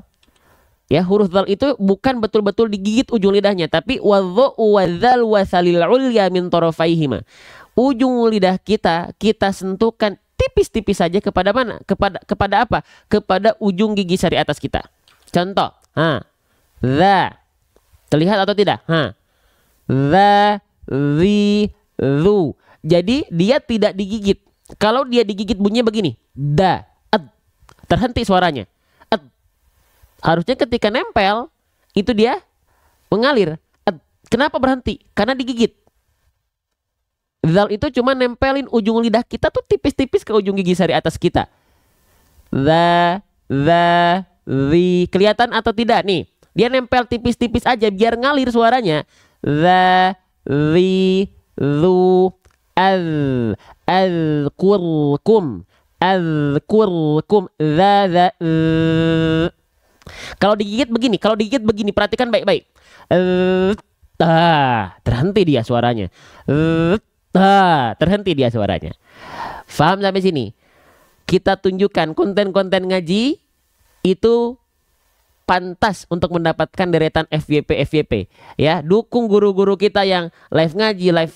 ya, huruf dzal itu bukan betul-betul digigit ujung lidahnya, tapi wadhu wadzal wasalil ulya min tarafaihima. Ujung lidah kita sentuhkan tipis-tipis saja kepada mana? Kepada apa? Kepada ujung gigi sari atas kita. Contoh, za. Terlihat atau tidak? Za, zi, zu. Jadi dia tidak digigit. Kalau dia digigit bunyinya begini. Da, ad. Terhenti suaranya. Harusnya ketika nempel itu dia mengalir. Kenapa berhenti? Karena digigit. Zal itu cuma nempelin ujung lidah kita tuh tipis-tipis ke ujung gigi sari atas kita. Za, zi. Kelihatan atau tidak nih? Dia nempel tipis-tipis aja biar ngalir suaranya. Za, zi, zu, az. azkurkum, azkurkum. Kalau digigit begini, perhatikan baik-baik. Terhenti dia suaranya. Terhenti dia suaranya. Faham sampai sini? Kita tunjukkan konten-konten ngaji itu pantas untuk mendapatkan deretan FYP. Ya, dukung guru-guru kita yang live ngaji, live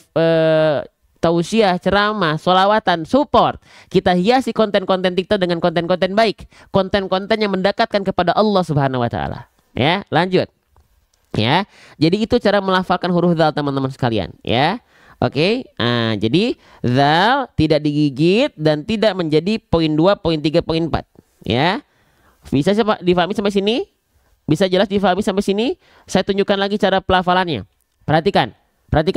tausiah, ceramah, sholawatan, support. Kita hiasi konten-konten TikTok dengan konten-konten baik, konten-konten yang mendekatkan kepada Allah Subhanahu wa taala. Ya, lanjut. Ya. Jadi itu cara melafalkan huruf dzal teman-teman sekalian, ya. Oke. Nah, jadi dzal tidak digigit dan tidak menjadi poin 2, poin 3, poin 4, ya. Bisa difahami sampai sini? Bisa jelas difahami sampai sini? Saya tunjukkan lagi cara pelafalannya. Perhatikan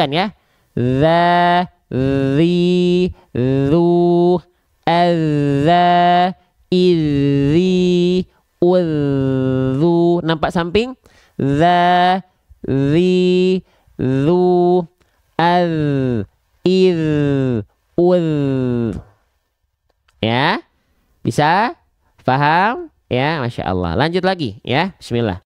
ya. Za, zi, zu, azza, izi, uzzu. Nampak samping? Za, zi, zu, az, iz, uz. Ya, bisa? Paham? Ya, Masya Allah. Lanjut lagi ya. Bismillah.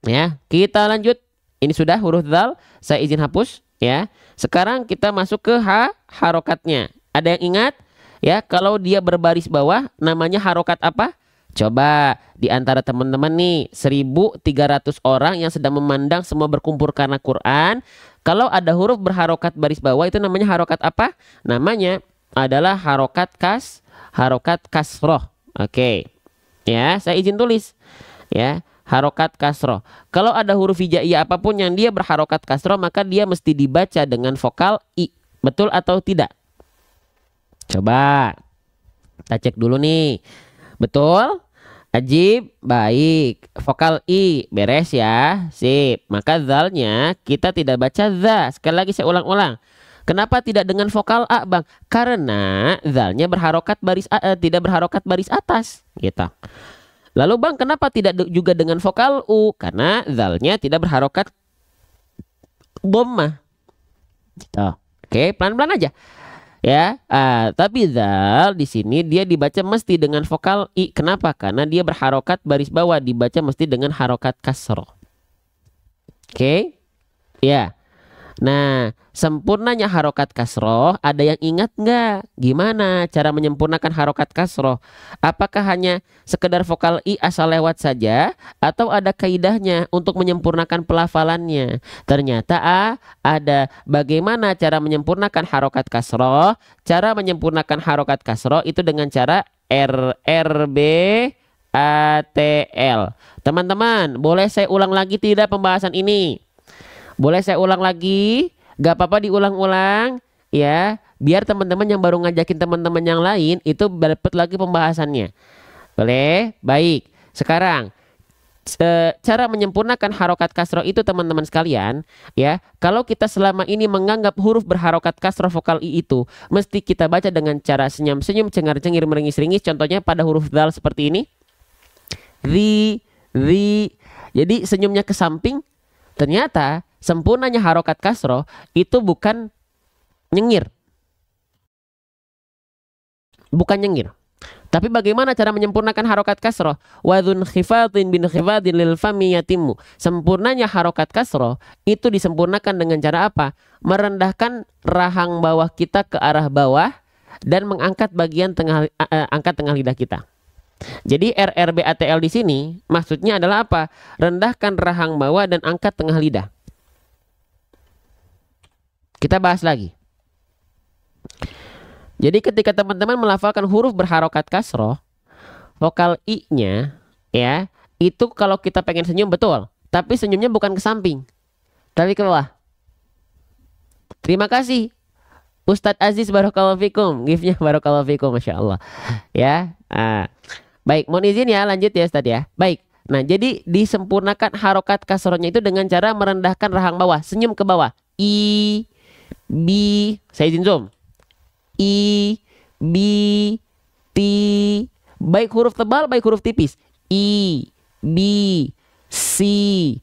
Ya, kita lanjut. Ini sudah huruf dzal. Saya izin hapus ya. Sekarang kita masuk ke harokatnya. Ada yang ingat? Ya, kalau dia berbaris bawah namanya harokat apa? Coba di antara teman-teman nih 1.300 orang yang sedang memandang semua berkumpul karena Quran. Kalau ada huruf berharokat baris bawah itu namanya harokat apa? Namanya adalah harokat kasroh. Oke. Ya, saya izin tulis. Ya, harokat kasroh. Kalau ada huruf hijaiyah apapun yang dia berharokat kasroh, maka dia mesti dibaca dengan vokal i. Betul atau tidak? Coba kita cek dulu nih. Betul? Ajib, baik. Vokal i, beres ya. Sip. Maka zalnya kita tidak baca za. Sekali lagi saya ulang-ulang. Kenapa tidak dengan vokal a, Bang? Karena zalnya tidak berharokat baris atas, gitu. Lalu Bang, kenapa tidak juga dengan vokal u? Karena zalnya tidak berharokat dhammah. Gitu. Oke, pelan-pelan aja. Ya, tapi zal di sini dia dibaca mesti dengan vokal i. Kenapa? Karena dia berharokat baris bawah, dibaca mesti dengan harokat kasroh. Oke, ya. Nah, sempurnanya harokat kasroh, ada yang ingat nggak? Gimana cara menyempurnakan harokat kasroh? Apakah hanya sekedar vokal i asal lewat saja? Atau ada kaidahnya untuk menyempurnakan pelafalannya? Ternyata ada. Bagaimana cara menyempurnakan harokat kasroh? Cara menyempurnakan harokat kasroh itu dengan cara RBATL. Teman-teman, boleh saya ulang lagi tidak pembahasan ini? Boleh saya ulang lagi? Gak apa-apa diulang-ulang ya. Biar teman-teman yang baru ngajakin teman-teman yang lain itu dapat lagi pembahasannya. Boleh? Baik. Sekarang cara menyempurnakan harokat kasroh itu teman-teman sekalian ya. Kalau kita selama ini menganggap huruf berharokat kasroh vokal i itu mesti kita baca dengan cara senyum-senyum, cengar-cengir, meringis-ringis. Contohnya pada huruf dal seperti ini. Ri. Jadi senyumnya ke samping. Ternyata sempurnanya harokat kasroh itu bukan nyengir. Bukan nyengir. Tapi bagaimana cara menyempurnakan harokat kasroh? Wadhun khifadin bin khifadin lil fami yatimmu. Sempurnanya harokat kasroh itu disempurnakan dengan cara apa? Merendahkan rahang bawah kita ke arah bawah dan mengangkat bagian angkat tengah lidah kita. Jadi RRBATL di sini maksudnya adalah apa? Rendahkan rahang bawah dan angkat tengah lidah. Kita bahas lagi. Jadi ketika teman-teman melafalkan huruf berharokat kasroh, vokal i-nya ya, itu kalau kita pengen senyum betul, tapi senyumnya bukan ke samping, tapi ke bawah. Terima kasih Ustadz Aziz, barakallahu fikum. Giftnya barakallahu fikum, Masya Allah. Ya, baik, mohon izin ya, lanjut ya Ustadz ya. Baik, nah jadi disempurnakan harokat kasrohnya itu dengan cara merendahkan rahang bawah, senyum ke bawah. I, bi, saya izin zoom. I, bi, ti, baik huruf tebal, baik huruf tipis. I, bi, si,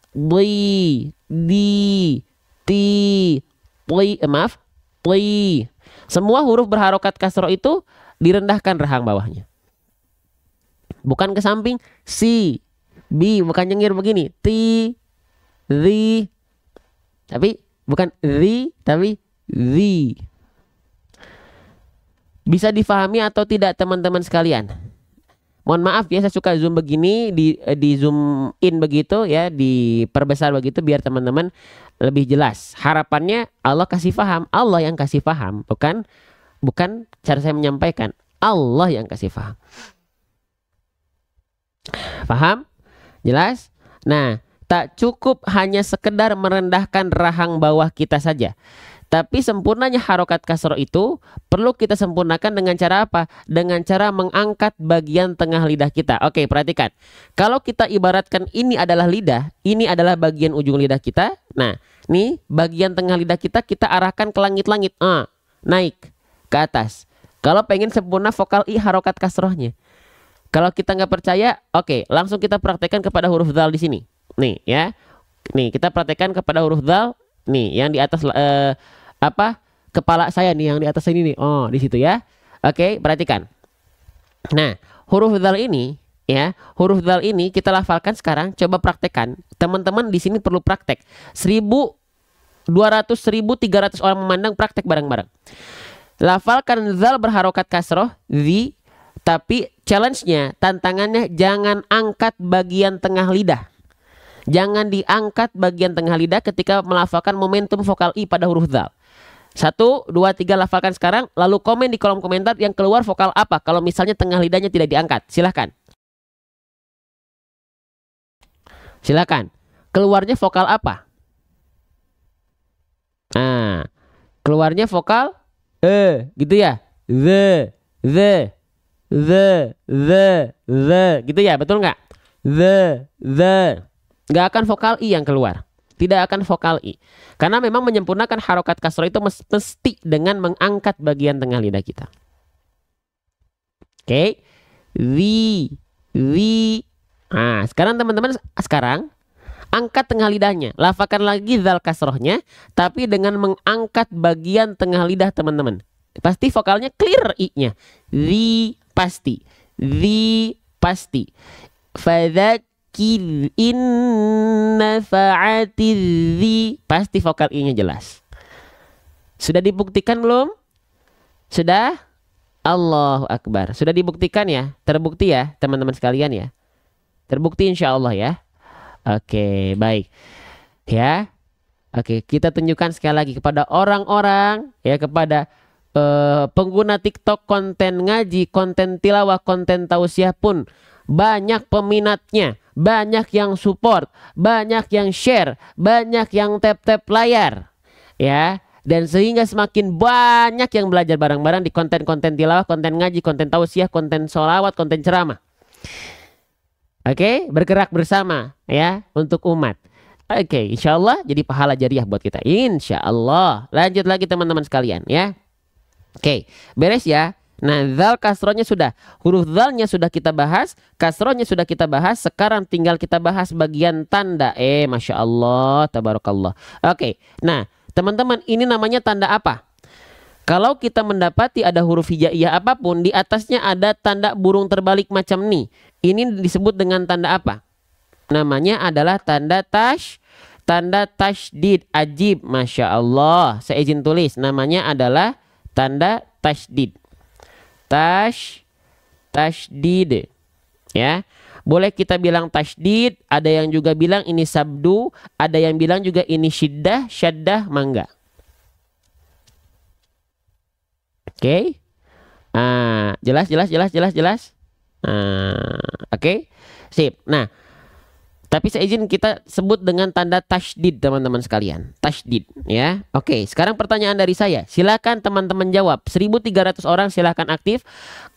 di, ti, maaf, Ti. Semua huruf berharokat kasroh itu direndahkan rahang bawahnya. Bukan ke samping. Si. Bi. Bukan nyengir begini. Ti. Ri. Tapi bukan ri. Tapi ri. Bisa difahami atau tidak teman-teman sekalian? Mohon maaf ya, saya suka zoom begini, di zoom in begitu ya, diperbesar begitu biar teman-teman lebih jelas. Harapannya Allah kasih paham, Allah yang kasih paham, bukan cara saya menyampaikan, Allah yang kasih paham. Paham? Jelas? Nah, tak cukup hanya sekedar merendahkan rahang bawah kita saja. Tapi sempurnanya harokat kasroh itu perlu kita sempurnakan dengan cara apa? Dengan cara mengangkat bagian tengah lidah kita. Oke, perhatikan. Kalau kita ibaratkan ini adalah lidah, ini adalah bagian ujung lidah kita. Nah, nih bagian tengah lidah kita arahkan ke langit-langit. Naik ke atas. Kalau pengen sempurna vokal I harokat kasrohnya. Kalau kita nggak percaya, oke, langsung kita praktekkan kepada huruf dzal di sini. Nih ya. Nih, kita praktekkan kepada huruf dzal. Nih, yang di atas kepala saya nih, yang di atas ini nih. Oh, di situ ya. Oke, perhatikan. Nah, huruf dzal ini ya, huruf dzal ini kita lafalkan sekarang. Coba praktekkan. Teman-teman di sini perlu praktek. 1.200, 1.300 orang memandang, praktek bareng-bareng. Lafalkan dzal berharokat kasroh, zi, tapi challenge-nya, tantangannya jangan angkat bagian tengah lidah. Jangan diangkat bagian tengah lidah ketika melafalkan momentum vokal I pada huruf dzal. 1, 2, 3 lafalkan sekarang, lalu komen di kolom komentar yang keluar vokal apa kalau misalnya tengah lidahnya tidak diangkat. Silahkan. Silahkan. Keluarnya vokal apa? Nah, keluarnya vokal gitu ya. The, gitu ya, betul nggak? The. Nggak akan vokal I yang keluar. Tidak akan vokal I. Karena memang menyempurnakan harokat kasroh itu mesti dengan mengangkat bagian tengah lidah kita. Oke. Wi. Nah, sekarang teman-teman, angkat tengah lidahnya. Lafalkan lagi dzal kasrohnya, tapi dengan mengangkat bagian tengah lidah teman-teman. Pasti vokalnya clear I-nya. Wi pasti. Wi pasti. Fadzakir inna fa'atidzi, pasti vokal I-nya jelas. Sudah dibuktikan belum? Sudah? Allahu Akbar. Sudah dibuktikan ya? Terbukti ya teman-teman sekalian ya? Terbukti insya Allah ya. Oke, baik. Ya. Oke, kita tunjukkan sekali lagi kepada orang-orang ya, kepada pengguna TikTok, konten ngaji, konten tilawah, konten tausiah pun banyak peminatnya, banyak yang support, banyak yang share, banyak yang tap-tap layar ya, dan sehingga semakin banyak yang belajar bareng-bareng di konten-konten tilawah, konten ngaji, konten tausiah, konten sholawat, konten ceramah. Oke, bergerak bersama ya untuk umat. Oke, insya Allah jadi pahala jariah buat kita, insya Allah. Lanjut lagi teman-teman sekalian ya. Oke, beres ya. Nah, dzal kasrohnya sudah, huruf dzalnya sudah kita bahas, kasrohnya sudah kita bahas. Sekarang tinggal kita bahas bagian tanda. Masya Allah, tabarakallah. Oke, nah teman-teman, ini namanya tanda apa? Kalau kita mendapati ada huruf hijaiyah apapun, di atasnya ada tanda burung terbalik macam ini. Ini disebut dengan tanda apa? Namanya adalah tanda tasydid. Ajib, Masya Allah. Saya izin tulis, namanya adalah tanda tasydid. Tasydid ya. Boleh kita bilang tasydid, ada yang juga bilang ini sabdu, ada yang bilang juga ini syaddah, mangga. Oke. Jelas. Oke. Sip. Nah, tapi saya izin kita sebut dengan tanda tasydid teman-teman sekalian. Tasydid ya. Oke, sekarang pertanyaan dari saya. Silakan teman-teman jawab. 1.300 orang silakan aktif.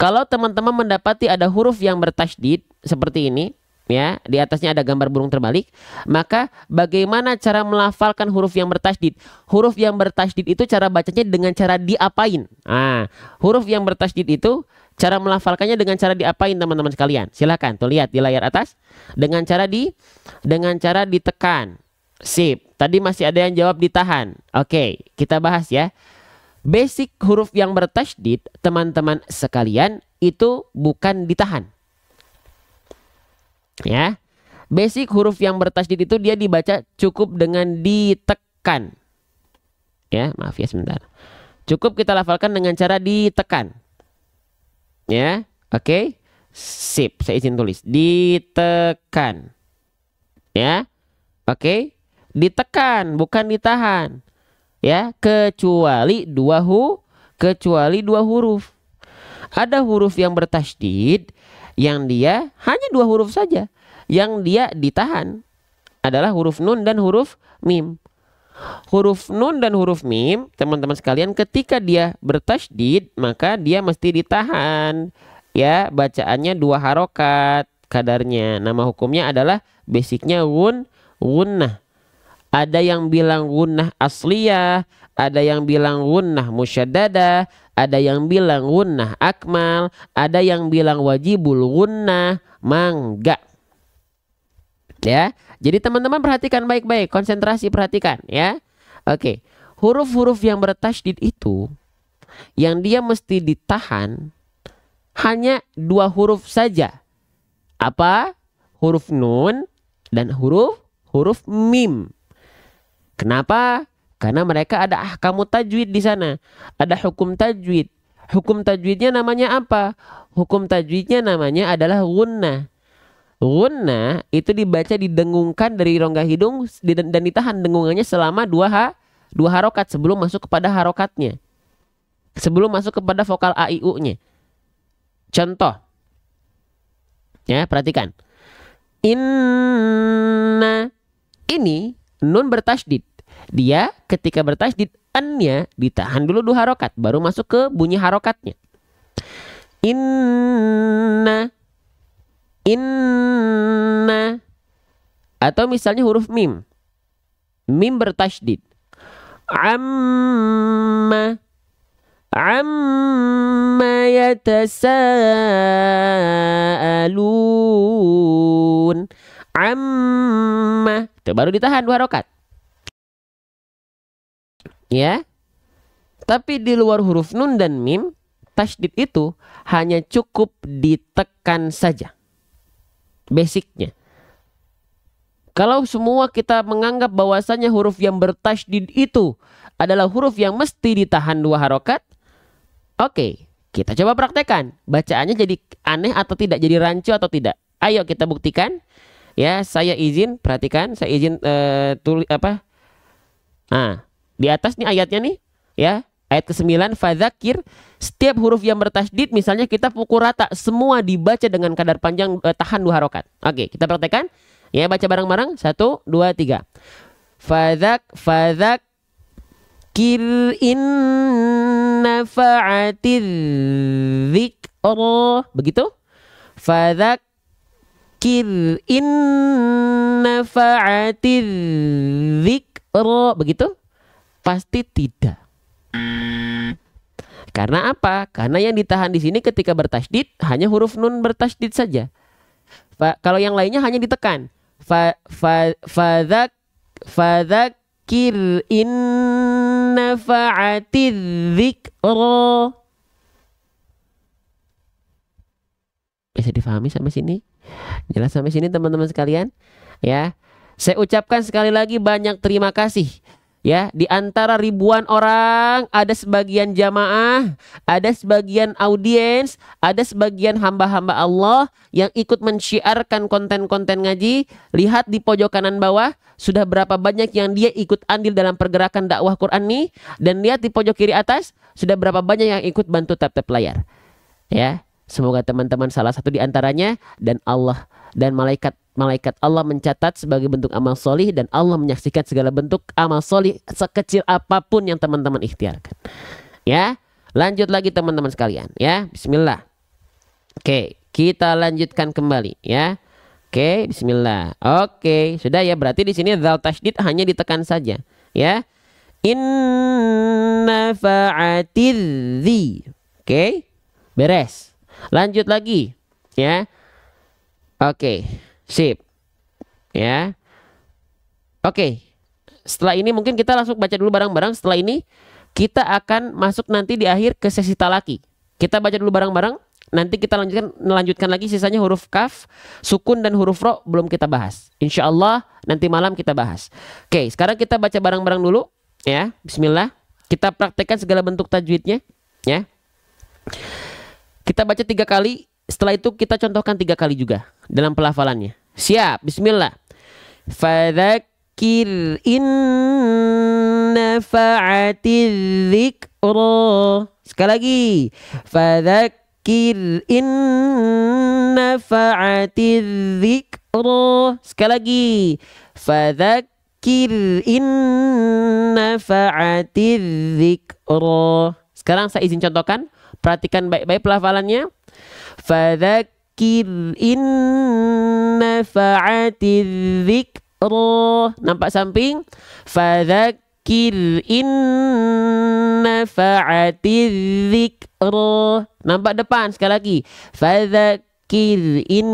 Kalau teman-teman mendapati ada huruf yang bertasydid seperti ini ya, di atasnya ada gambar burung terbalik, maka bagaimana cara melafalkan huruf yang bertasydid? Huruf yang bertasydid itu cara bacanya dengan cara diapain? Huruf yang bertasydid itu cara melafalkannya dengan cara diapain teman-teman sekalian? Silakan tuh lihat di layar atas. Dengan cara ditekan. Sip. Tadi masih ada yang jawab ditahan. Oke, kita bahas ya. Basic huruf yang bertasydid, teman-teman sekalian, itu bukan ditahan. Ya. Basic huruf yang bertasydid itu dia dibaca cukup dengan ditekan. Ya, maaf ya sebentar. Cukup kita lafalkan dengan cara ditekan. Ya, oke. Sip, saya izin tulis. Ditekan. Ya. Oke. Ditekan, bukan ditahan. Ya, kecuali dua huruf. Ada huruf yang bertasydid yang dia hanya dua huruf saja. Yang dia ditahan adalah huruf nun dan huruf mim. Huruf nun dan huruf mim, teman-teman sekalian, ketika dia bertasydid maka dia mesti ditahan. Ya, bacaannya 2 harokat kadarnya. Nama hukumnya adalah basicnya gunnah. Ada yang bilang gunnah asliyah, ada yang bilang gunnah musyaddadah, ada yang bilang gunnah akmal, ada yang bilang wajibul gunnah, mangga. Ya, jadi teman-teman perhatikan baik-baik, konsentrasi perhatikan ya. Oke, huruf-huruf yang bertasydid itu yang dia mesti ditahan hanya 2 huruf saja. Apa? Huruf nun dan huruf mim. Kenapa? Karena mereka ada ahkamu tajwid di sana. Ada hukum tajwid. Hukum tajwidnya namanya apa? Hukum tajwidnya namanya adalah gunnah. Gunnah itu dibaca didengungkan dari rongga hidung dan ditahan dengungannya selama 2 harokat sebelum masuk kepada harokatnya. Sebelum masuk kepada vokal a i u-nya. Contoh. Ya, perhatikan. Inna, ini nun bertasydid. Dia ketika bertasydid an-nya ditahan dulu 2 harokat baru masuk ke bunyi harokatnya. Inna. Atau misalnya huruf mim. Mim bertasydid. Amma yatasaalun. Amma. Itu baru ditahan 2 harokat. Ya. Tapi di luar huruf nun dan mim, tasydid itu hanya cukup ditekan saja. Basicnya. Kalau semua kita menganggap bahwasanya huruf yang bertasydid itu adalah huruf yang mesti ditahan 2 harokat, oke, kita coba praktekkan. Bacaannya jadi aneh atau tidak, jadi rancu atau tidak. Ayo kita buktikan. Ya, saya izin, perhatikan, saya izin tulis apa? Nah, di atas nih ayatnya nih, ya. Ayat ke-9, fadzakir, setiap huruf yang bertasydid misalnya kita pukul rata, semua dibaca dengan kadar panjang tahan 2 harokat. Oke, kita praktekkan. Ya, baca bareng-bareng. 1, 2, 3. Fadzakir in nafa'atir dzikra. Begitu? Fadzakir in nafa'atir dzikra. Begitu? Pasti tidak. Karena apa? Karena yang ditahan di sini ketika bertasydid hanya huruf nun bertasydid saja. Kalau yang lainnya hanya ditekan. Fadzakir in nafa'atir dzikra. Bisa difahami sampai sini? Jelas sampai sini teman-teman sekalian? Ya. Saya ucapkan sekali lagi banyak terima kasih. Ya, di antara ribuan orang ada sebagian jamaah, ada sebagian audiens, ada sebagian hamba-hamba Allah yang ikut mensyiarkan konten-konten ngaji. Lihat di pojok kanan bawah sudah berapa banyak yang dia ikut andil dalam pergerakan dakwah Quran ini, dan lihat di pojok kiri atas sudah berapa banyak yang ikut bantu tap-tap layar. Ya, semoga teman-teman salah satu di antaranya, dan Allah dan malaikat Allah mencatat sebagai bentuk amal solih, dan Allah menyaksikan segala bentuk amal solih sekecil apapun yang teman-teman ikhtiarkan. Ya, lanjut lagi teman-teman sekalian. Ya, bismillah. Oke, kita lanjutkan kembali. Ya, oke, bismillah. Oke, sudah ya, berarti di sini dzal tasydid hanya ditekan saja. Ya, inna fa'atir dzi. Oke, beres. Lanjut lagi. Ya, oke. Sip. Ya. Oke. Setelah ini mungkin kita langsung baca dulu bareng-bareng. Setelah ini kita akan masuk nanti di akhir ke sesi talaki. Kita baca dulu bareng-bareng. Nanti kita lanjutkan lagi sisanya huruf kaf, sukun dan huruf ro belum kita bahas. Insya Allah nanti malam kita bahas. Oke, sekarang kita baca bareng-bareng dulu ya. Bismillah. Kita praktekkan segala bentuk tajwidnya ya. Kita baca 3 kali. Setelah itu kita contohkan 3 kali juga dalam pelafalannya. Siap. Bismillah. Fadzakir in nafa'atiz dzikra. Sekali lagi. Fadzakir in nafa'atiz dzikra. Sekali lagi. Fadzakir in nafa'atiz dzikra. Sekarang saya izin contohkan. Perhatikan baik-baik pelafalannya. Fadzakir in nafa'atiz dzikra. Nampak samping? Fadzakir in nafa'atiz dzikra. Nampak depan sekali lagi. Fadzakir in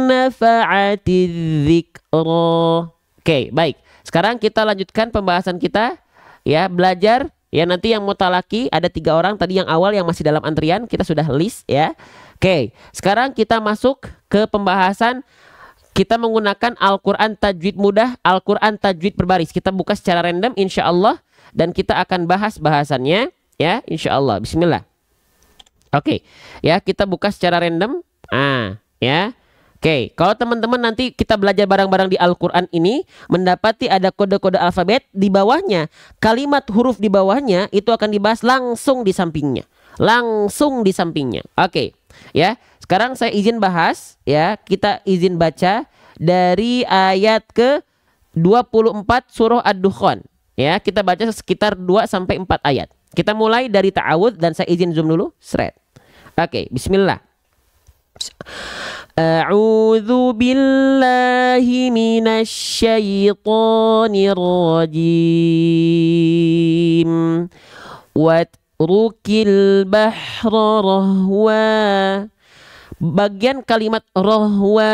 nafa'atiz dzikra. Oke, baik. Sekarang kita lanjutkan pembahasan kita ya, belajar ya. Nanti yang mau talaki ada 3 orang tadi yang awal yang masih dalam antrian kita sudah list ya. Oke, sekarang kita masuk ke pembahasan. Kita menggunakan Al-Quran Tajwid Mudah, Al-Quran Tajwid Berbaris. Kita buka secara random insya Allah. Dan kita akan bahas bahasannya ya insya Allah. Bismillah. Oke, ya kita buka secara random. Ya. Oke, kalau teman-teman nanti kita belajar bareng-bareng di Al-Quran ini, mendapati ada kode-kode alfabet di bawahnya, kalimat huruf di bawahnya itu akan dibahas langsung di sampingnya. Langsung di sampingnya. Oke, ya. Sekarang saya izin bahas ya, kita izin baca dari ayat ke 24 surah Ad-Dukhan. Ya, kita baca sekitar 2 sampai 4 ayat. Kita mulai dari ta'awudz dan saya izin zoom dulu. Seret. Oke, bismillah. A'udzu billahi minasy syaithanir rajim. Watrukil bahra rahwa. Bagian kalimat rohwa,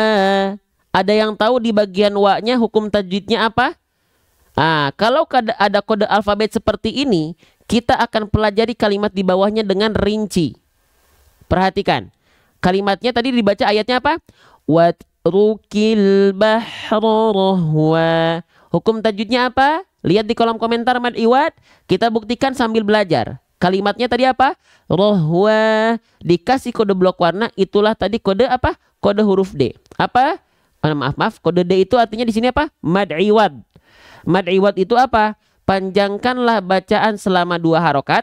ada yang tahu di bagian wa-nya hukum tajwidnya apa? Kalau ada kode alfabet seperti ini, kita akan pelajari kalimat di bawahnya dengan rinci. Perhatikan, kalimatnya tadi dibaca ayatnya apa? Watrukil bahra rohwa. Hukum tajwidnya apa? Lihat di kolom komentar Mad Iwad. Kita buktikan sambil belajar. Kalimatnya tadi apa? Rohwa. Dikasih kode blok warna, itulah tadi kode apa? Kode huruf D. Apa? Maaf. Kode D itu artinya di sini apa? Mad iwad. Mad iwad itu apa? Panjangkanlah bacaan selama 2 harokat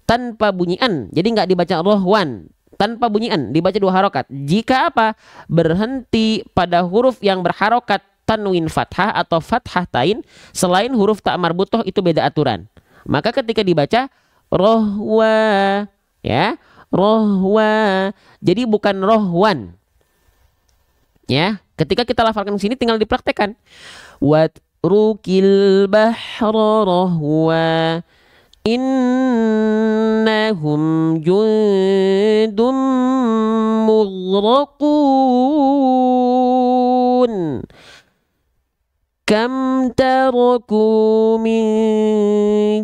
tanpa bunyi an. Jadi nggak dibaca rohwan. Tanpa bunyi an. Dibaca 2 harokat. Jika apa? Berhenti pada huruf yang berharokat tanwin fathah atau fathah tain. Selain huruf tak marbutoh itu beda aturan. Maka ketika dibaca rohwa ya, rohwa. Jadi bukan rohwan. Ya, ketika kita lafalkan di sini tinggal dipraktekkan. Watrukil bahra rohwa. Innahum jundum mughraqun. Kam taraku min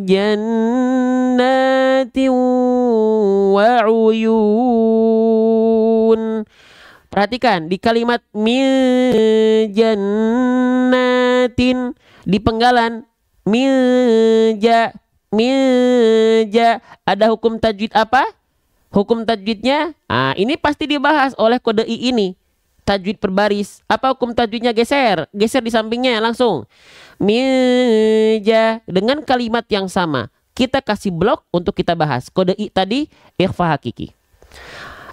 jannatin wa uyun. Perhatikan di kalimat min jannatin, di penggalan milja ada hukum tajwid apa? Hukum tajwidnya ini pasti dibahas oleh kode I ini. Tajwid berbaris. Apa hukum tajwidnya? Geser di sampingnya langsung. Milja dengan kalimat yang sama. Kita kasih blok untuk kita bahas. Kode I tadi ikhfa hakiki.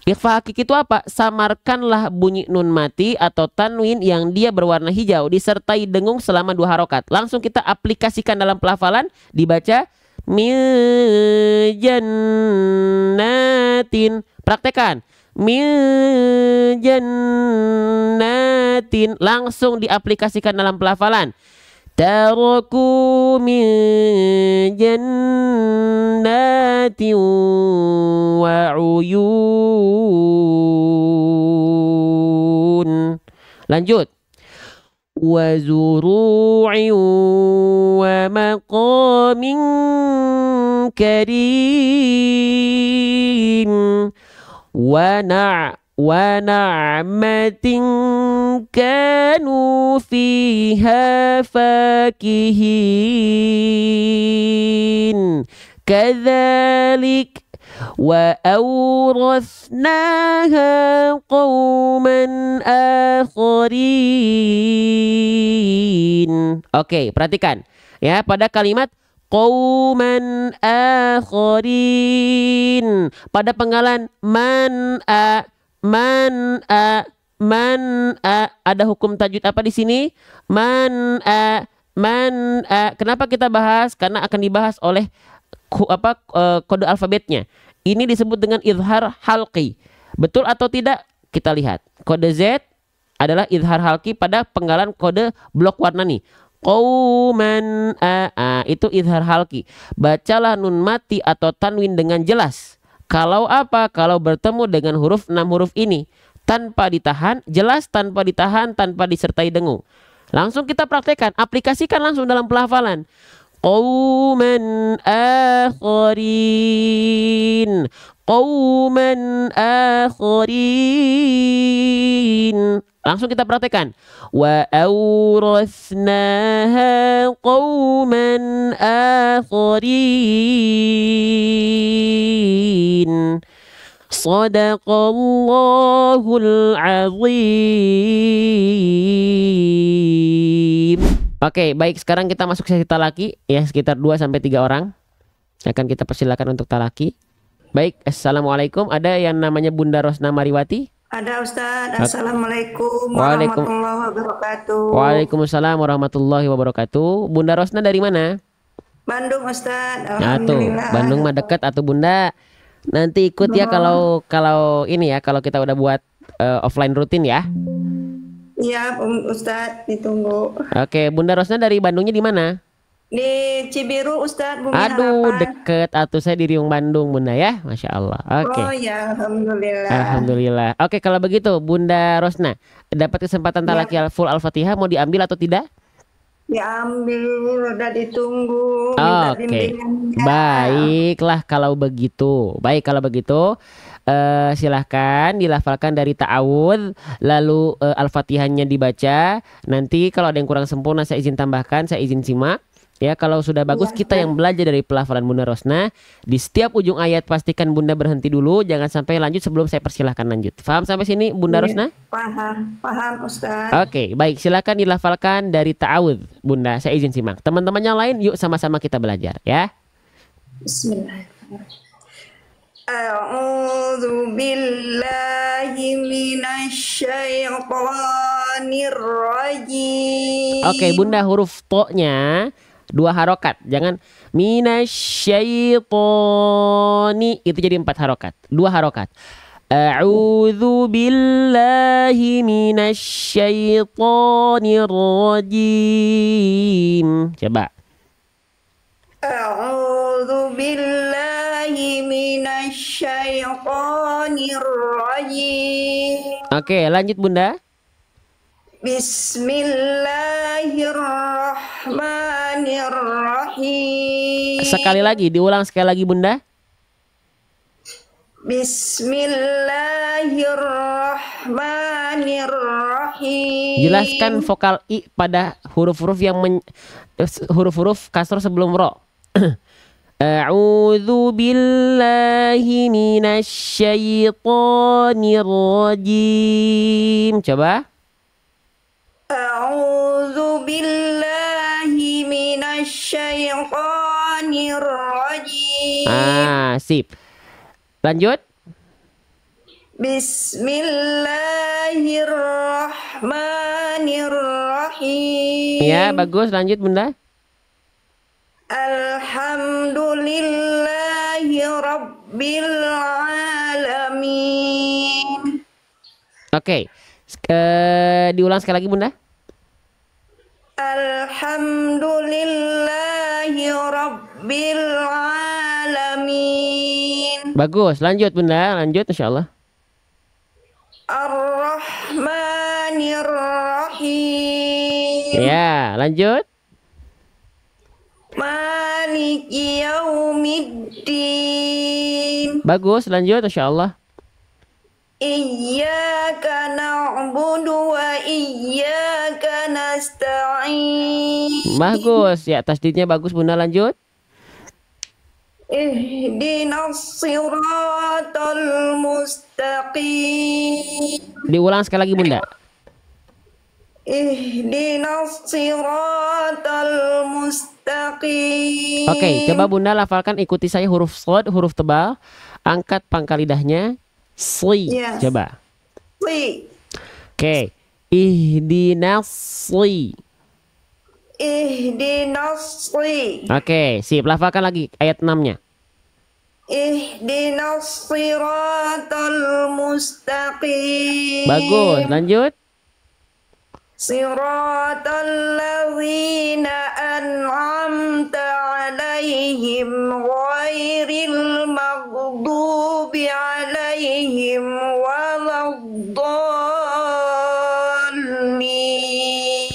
Ikhfa hakiki itu apa? Samarkanlah bunyi nun mati atau tanwin yang dia berwarna hijau disertai dengung selama 2 harokat. Langsung kita aplikasikan dalam pelafalan, dibaca miljannatin. Praktekan. Miljannatin, langsung diaplikasikan dalam pelafalan. Taraku min jannatin wa uyun. Lanjut. Wa zuru'in wa maqamin karim wa na'matin kanu fiha fakihin kadzalik wa awrathnaha qauman akharin. Oke, perhatikan ya pada kalimat qauman akharin, pada penggalan man ada hukum tajwid apa di sini? Man kenapa kita bahas? Karena akan dibahas oleh kode alfabetnya. Ini disebut dengan izhar halqi. Betul atau tidak? Kita lihat. Kode Z adalah izhar halqi pada penggalan kode blok warna nih. Qauman itu izhar halqi. Bacalah nun mati atau tanwin dengan jelas. Kalau apa? Kalau bertemu dengan huruf 6 huruf ini tanpa ditahan, jelas tanpa ditahan, tanpa disertai dengung. Langsung kita praktekkan, aplikasikan langsung dalam pelafalan. Qauman akharin, qauman akharin. Langsung kita praktekkan. Wa awrathnaha qauman akharin. Shadaqallahul azim. Oke, baik, sekarang kita masuk sesi talaki ya, sekitar 2-3 orang. Akan kita persilakan untuk talaki. Baik, assalamualaikum. Ada yang namanya Bunda Rosna Mariwati? Ada Ustaz. Assalamualaikum warahmatullahi wabarakatuh. Waalaikumsalam warahmatullahi wabarakatuh. Bunda Rosna dari mana? Bandung Ustaz. Alhamdulillah. Bandung mah dekat atuh Bunda. Nanti ikut ya kalau ini ya, kalau kita udah buat offline rutin ya. Iya Ustaz, ditunggu. Oke, Bunda Rosna dari Bandungnya di mana? Di Cibiru Ustaz, Bumi Aduh, Harapan. deket atuh, saya di Riung Bandung Bunda ya. Masya Allah. Oke. Oh ya, Alhamdulillah. Alhamdulillah. Oke, kalau begitu Bunda Rosna dapat kesempatan talaki full Al-Fatihah, mau diambil atau tidak? Diambil, udah ditunggu. Minta Oke. bimbingannya. Baiklah kalau begitu. Baik kalau begitu. Silahkan dilafalkan dari ta'awudz, lalu Al-Fatihahnya dibaca. Nanti kalau ada yang kurang sempurna saya izin tambahkan, saya izin simak. Ya, kalau sudah bagus kita yang belajar dari pelafalan Bunda Rosna. Di setiap ujung ayat pastikan Bunda berhenti dulu, jangan sampai lanjut sebelum saya persilahkan lanjut. Paham sampai sini Bunda Rosna? Paham Ustaz. Oke, baik, silakan dilafalkan dari ta'awudz Bunda, saya izin simak. Teman-teman yang lain yuk sama-sama kita belajar ya. Bismillahirrahmanirrahim. A'udzu billahi minasyaitonir rajim. Oke, Bunda, huruf to-nya 2 harokat. Jangan minasyaitoni, itu jadi 4 harokat. 2 harokat. A'udzu billahi minasyaitonir rajim. Coba. A'udzu billahi minasyaitonir rajim. Oke, lanjut Bunda. Bismillahirrahmanirrahim. Sekali lagi, diulang sekali lagi Bunda. Bismillahirrahmanirrahim. Jelaskan vokal i pada huruf-huruf yang huruf-huruf kasroh sebelum ro. A'udzu billahi minasyaitonir rajim. Coba. A'udzu billahi minasyaitonir rajim. Sip. Lanjut. Bismillahirrahmanirrahim. Ya, bagus. Lanjut Bunda. Alhamdulillahi rabbil alamin. Oke. Diulang sekali lagi Bunda. Alhamdulillahi rabbil alamin. Bagus. Lanjut Bunda. Lanjut insyaallah. Ar-Rahmanir-Rahim. Ya, lanjut. Maliki maliki yaumiddin. Bagus, lanjut, Masya Allah. Iyyaka na'budu wa iyyaka nasta'in. Bagus, ya tasdidnya bagus Bunda, lanjut. Ihdinas siratal mustaqim. Diulang sekali lagi Bunda. Ihdinas siratal mustaqim. Oke, coba Bunda lafalkan, ikuti saya huruf shad, huruf tebal. Angkat pangkal lidahnya. Sli. Yes. Coba. Sli. Oke. Ihdinas sli. Ihdinas sli. Oke, sip. Lafalkan lagi ayat 6-nya. Ihdinas siratal mustaqim. Bagus, lanjut. Siratal ladzina an'amta 'alaihim ghairil maghdubi 'alaihim waladdallin.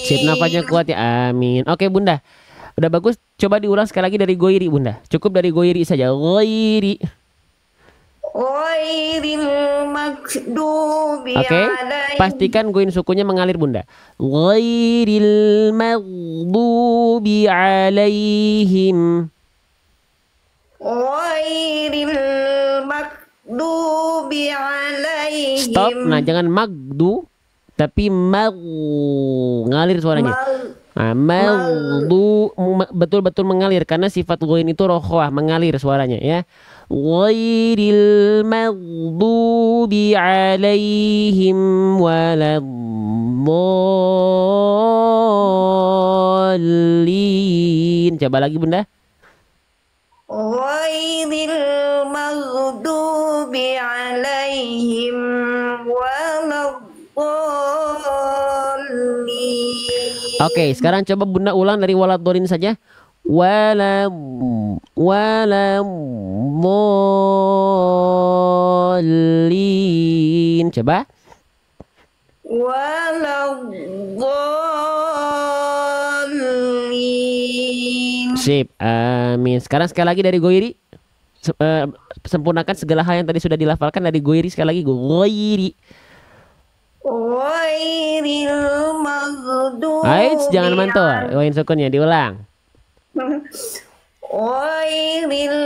Sip, nafasnya kuat ya. Amin. Oke, Bunda. Udah bagus. Coba diulang sekali lagi dari Goiri, Bunda. Cukup dari Goiri saja. Goiri. Ghairil maghdubi Oke. 'alaihim. Pastikan goin sukunya mengalir, Bunda. Ghairil maghdubi 'alaihim. Ghairil maghdubi 'alaihim. Stop. Nah, jangan magdu, tapi ngalir suaranya. Nah, betul-betul mengalir karena sifat ghain itu rokhwah, mengalir suaranya ya. Ghairil maghdubi 'alaihim waladdallin. Coba lagi Bunda. Ghairil maghdubi 'alaihim waladdallin. Oke, sekarang coba Bunda ulang dari waladdallin saja. Waladdallin. Coba. Waladdallin. Sip. Amin. Sekarang sekali lagi dari Goiri. Sempurnakan segala hal yang tadi sudah dilafalkan dari Goiri. Sekali lagi Goiri. Ghairil maghdubi. Ait, jangan mantul. Wain sukunnya diulang. Ghairil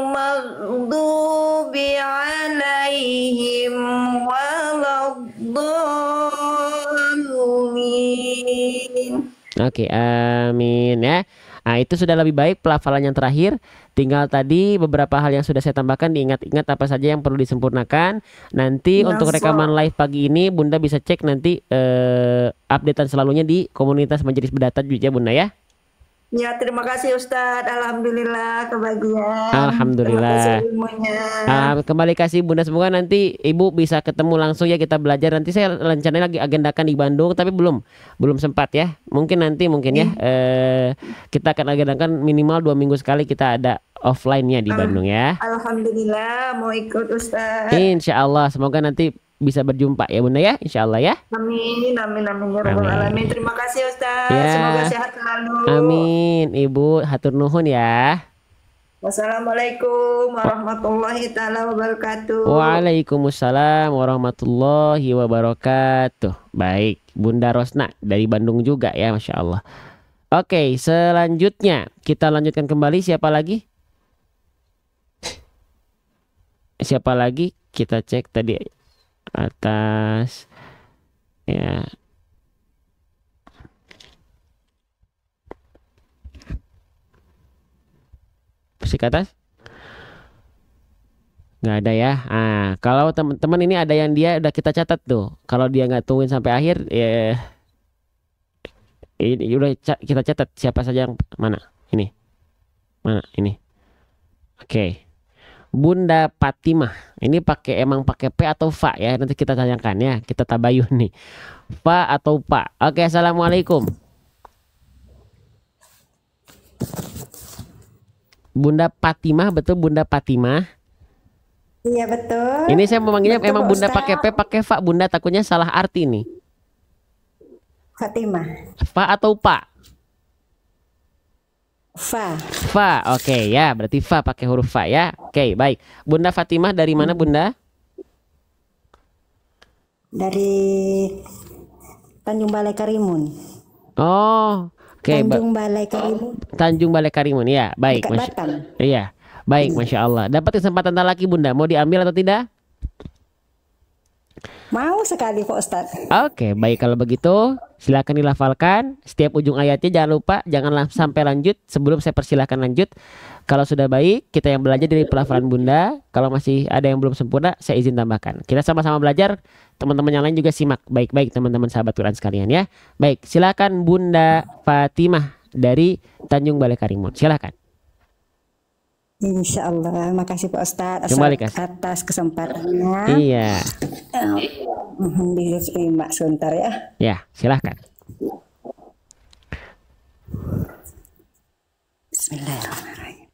maghdubi 'alaihim waladdallin. Oke, amin ya. Nah, itu sudah lebih baik pelafalan yang terakhir. Tinggal tadi beberapa hal yang sudah saya tambahkan, diingat-ingat apa saja yang perlu disempurnakan. Nanti untuk rekaman live pagi ini Bunda bisa cek nanti updatean selalunya di komunitas Majelis Berdata juga Bunda ya. Ya, terima kasih Ustadz. Alhamdulillah kebagian. Alhamdulillah. Terima kasih ilmunya. Kembali kasih Bunda, semoga nanti Ibu bisa ketemu langsung ya, kita belajar. Nanti saya rencananya lagi agendakan di Bandung, tapi belum sempat ya. Mungkin nanti ya kita akan agendakan minimal 2 minggu sekali kita ada offline-nya di Bandung ya. Alhamdulillah mau ikut Ustadz. Insya Allah, semoga nanti bisa berjumpa ya Bunda ya, Insya Allah ya. Amin, amin, amin, ya Rabbal Alamin. Terima kasih Ustadz. Ya. Semoga sehat selalu. Amin, Ibu hatur nuhun ya. Wassalamualaikum warahmatullahi taala wabarakatuh. Waalaikumsalam warahmatullahi wabarakatuh. Baik, Bunda Rosna dari Bandung juga ya, Masya Allah. Oke, selanjutnya kita lanjutkan kembali. Siapa lagi? Siapa lagi? Kita cek tadi atas ya. Ke atas nggak ada ya. Kalau teman-teman ini ada yang dia udah kita catat tuh, kalau dia nggak tungguin sampai akhir ya, ini udah kita catat siapa saja yang mana ini Oke. Bunda Fatimah ini emang pakai P atau Fa ya, nanti kita tanyakan ya, kita tabayun nih, Fa atau Pa. Oke, assalamualaikum Bunda Fatimah, betul Bunda Fatimah? Iya betul. Ini saya memanggilnya Betul, emang Bunda Ustaz. pakai P pakai Fa, Bunda takutnya salah arti nih. Fatimah. Fa atau Pa? Fa. Fa. Oke ya, berarti fa pakai huruf fa ya. Oke, baik. Bunda Fatimah dari mana, Bunda? Dari Tanjung Balai Karimun. Oh, oke. Tanjung Balai Karimun. Tanjung Balai Karimun ya. Baik, Dekat Batam. Iya. Baik, Masya Allah. Dapat kesempatan lagi, Bunda. Mau diambil atau tidak? Mau sekali Pak Ustadz. Oke, baik kalau begitu silakan dilafalkan setiap ujung ayatnya, jangan lupa sampai lanjut. Sebelum saya persilahkan lanjut, kalau sudah baik kita yang belajar dari pelafalan Bunda. Kalau masih ada yang belum sempurna, saya izin tambahkan. Kita sama-sama belajar, teman-teman yang lain juga simak baik-baik, teman-teman sahabat Quran sekalian ya. Baik, silakan Bunda Fatimah dari Tanjung Balai Karimun, silakan. Insya Allah, makasih Pak Ustadz atas kesempatannya. Iya. Diterima sebentar ya. Ya, silahkan. Bismillahirrahmanirrahim.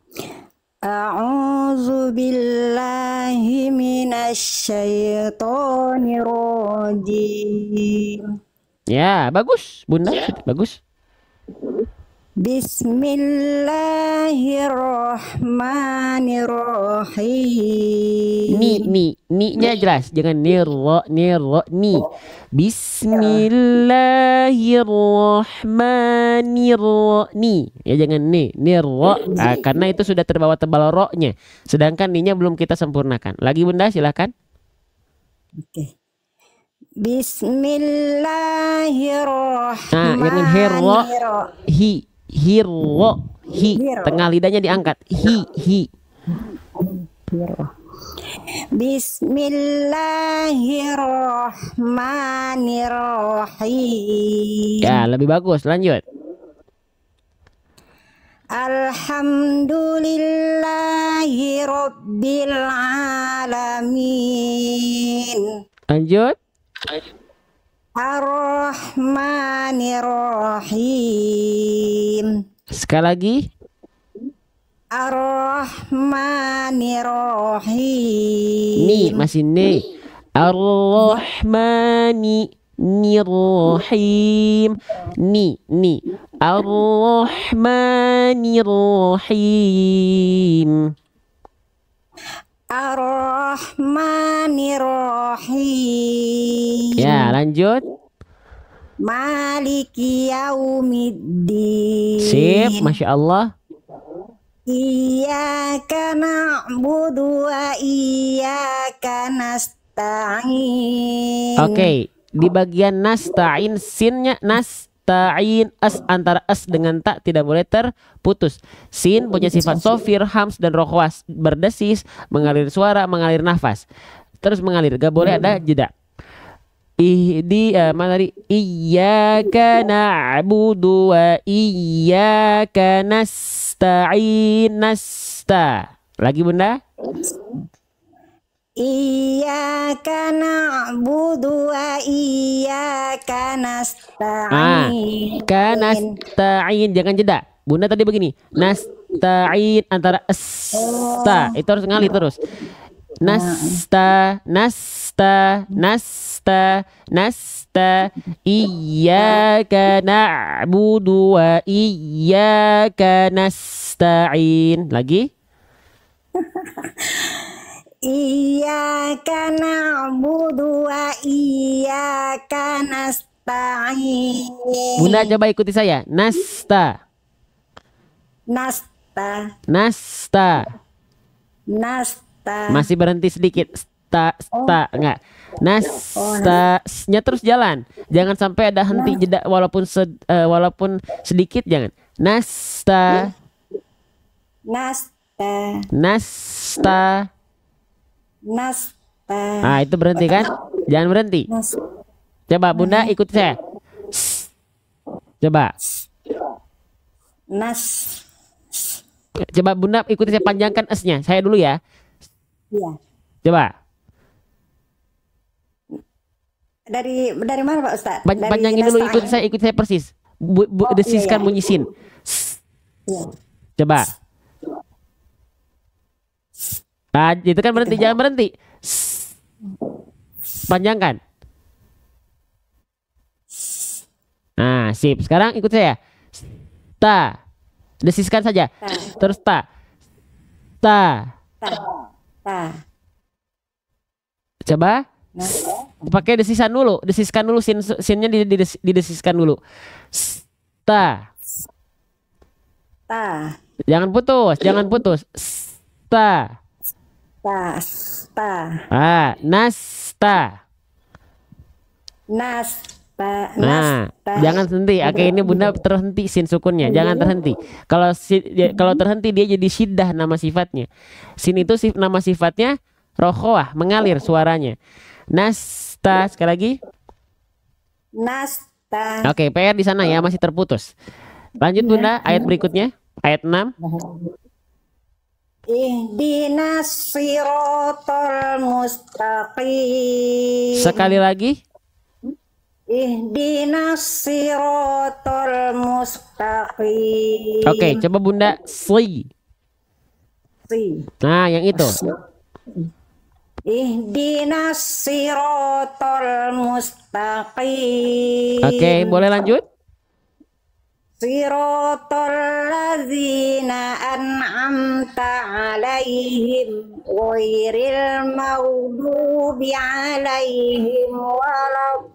A'udzu billahi minasyaitonir rajim. Ya, bagus, Bunda, bagus. Bismillahirrahmanirrahim. Ni-nya jelas, jangan nirro, ni. Bismillahirrahmanirrahim. Ya jangan nirro. Nah, karena itu sudah terbawa tebal ro-nya. Sedangkan ni-nya belum kita sempurnakan. Lagi Bunda, silakan. Oke. Bismillahirrahmanirrahim. Nah, jangan herro, hi, tengah lidahnya diangkat, hi. Bismillahirrahmanirrahim. Ya, lebih bagus, lanjut. Alhamdulillahi rabbil alamin. Lanjut. Ar-Rahmanir-Rahim. Sekali lagi. Ar-Rahmanir-Rahim. Ni, masih ni. Ar-Rahmanir-Rahim. Ni. Ar-Rahmanir-Rahim. Ar-Rahmanir-Rahim. Ya, lanjut. Maliki yaumiddin. Sip, Masya Allah. Iyyaka na'budu wa iyyaka nasta'in. Oke, di bagian nasta'in, sinnya nasta'in, antara as dengan tak tidak boleh terputus. Sin punya sifat sofir, hams dan rokhwas, berdesis, mengalir suara, mengalir nafas, terus mengalir, gak boleh ada jeda. Mana tadi? Iyyaka na'budu wa iyyaka nasta'in. Lagi Bunda? Iyyaka na'budu wa iyyaka nasta'in. Nasta'in, jangan jeda. Bunda tadi begini, nasta'in antara ta, itu harus ngalir terus. Nasta, iyyaka na'budu wa iyyaka nasta'in. Lagi? Iyyaka na'budu wa iyyaka nasta'in. Bunda coba ikuti saya. Nasta. Masih berhenti sedikit. Enggak. Nya terus jalan. Jangan sampai ada henti jeda walaupun sedikit, jangan. Nasta. Nah, itu berhenti kan? Jangan berhenti. Coba Bunda ikuti saya. Coba. Coba Bunda ikuti saya, panjangkan S-nya. Saya dulu ya. Iya. Coba. Dari mana Pak Ustadz? Panjangin dulu, ikuti saya persis. Desiskan bunyi sin. Iya. Coba. Nah, itu kan berhenti, jangan berhenti. Panjangkan. Nah, sip. Sekarang ikut saya. Desiskan saja. Ta. Terus ta. Ta. Ta. Ta. Coba Nah. pakai desisan dulu. Desiskan dulu sinnya didesiskan dulu. Ta. Ta. Jangan putus, jangan putus. Ta. Ta. Ta. Nasta. Nasta. Nah, Nasta. jangan terhenti. Oke, ini Bunda terhenti sin sukunnya. Jangan terhenti. Kalau terhenti dia jadi syiddah nama sifatnya. Sin itu nama sifatnya rokhawah, mengalir suaranya. Nasta, sekali lagi. Nasta. Oke, PR di sana ya, masih terputus. Lanjut Bunda, ayat berikutnya. Ayat 6. Ihdinas siratal mustaqim. Sekali lagi. Ihdinas siratal mustaqim. Oke, coba Bunda si. Nah, yang itu. Ihdinas siratal mustaqim. Oke, boleh lanjut? Siratal ladzina an'amta 'alaihim ghairil maghdubi 'alaihim waladdallin.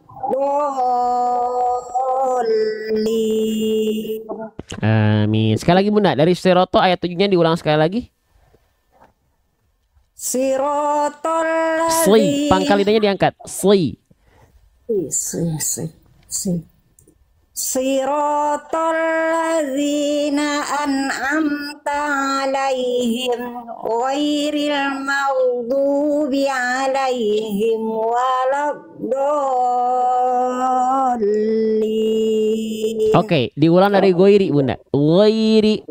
Amin. Sekali lagi Bunda, dari Siroto ayat 7-nya diulang sekali lagi. Siratal Sli, pangkal lidahnya diangkat. Sli. Siratal ladzina an'amta 'alaihim ghairil maghdubi 'alaihim waladdallin. Oke, diulang dari goiri Bunda. Goiri.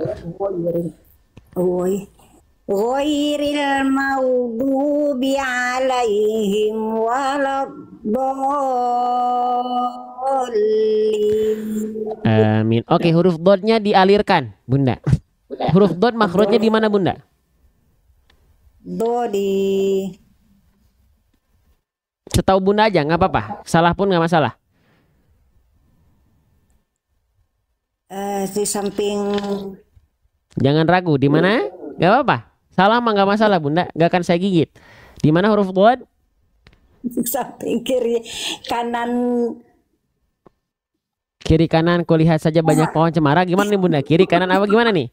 Ghairil maghdubi 'alaihim waladdallin. Amin. Oke, huruf dotnya dialirkan Bunda. Huruf dot makhrajnya di mana Bunda? Do di Setahu Bunda aja, nggak apa-apa. Salah pun nggak masalah. di samping Jangan ragu. Di mana? Nggak apa-apa. Salah mah nggak masalah Bunda. Nggak akan saya gigit. Di mana huruf dot? samping kiri kanan. Kiri kanan kulihat saja banyak pohon cemara. Gimana nih Bunda? Kiri kanan apa gimana nih?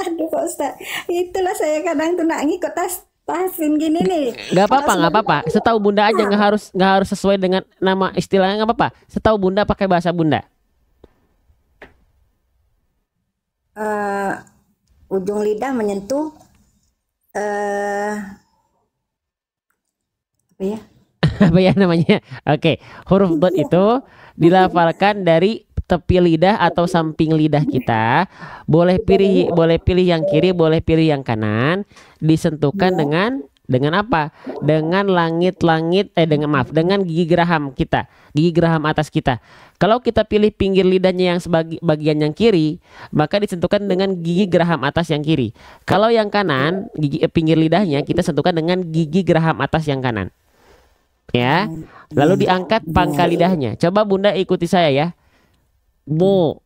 Aduh Pak Ustaz, itulah saya kadang tuh nak ngikut tasin gini nih. Nggak apa-apa, nggak apa-apa. Setahu Bunda aja, nggak harus sesuai dengan nama istilahnya, nggak apa-apa. Setahu Bunda pakai bahasa Bunda. Ujung lidah menyentuh apa ya? Apa ya namanya? Oke, huruf dot itu dilafalkan dari tepi lidah atau samping lidah kita. Boleh pilih yang kiri, boleh pilih yang kanan. Disentuhkan dengan apa? Dengan dengan gigi geraham kita, gigi geraham atas kita. Kalau kita pilih pinggir lidahnya yang bagian yang kiri, maka disentuhkan dengan gigi geraham atas yang kiri. Kalau yang kanan, pinggir lidahnya kita sentuhkan dengan gigi geraham atas yang kanan. Ya, lalu diangkat pangkal lidahnya. Coba Bunda ikuti saya ya. Bo.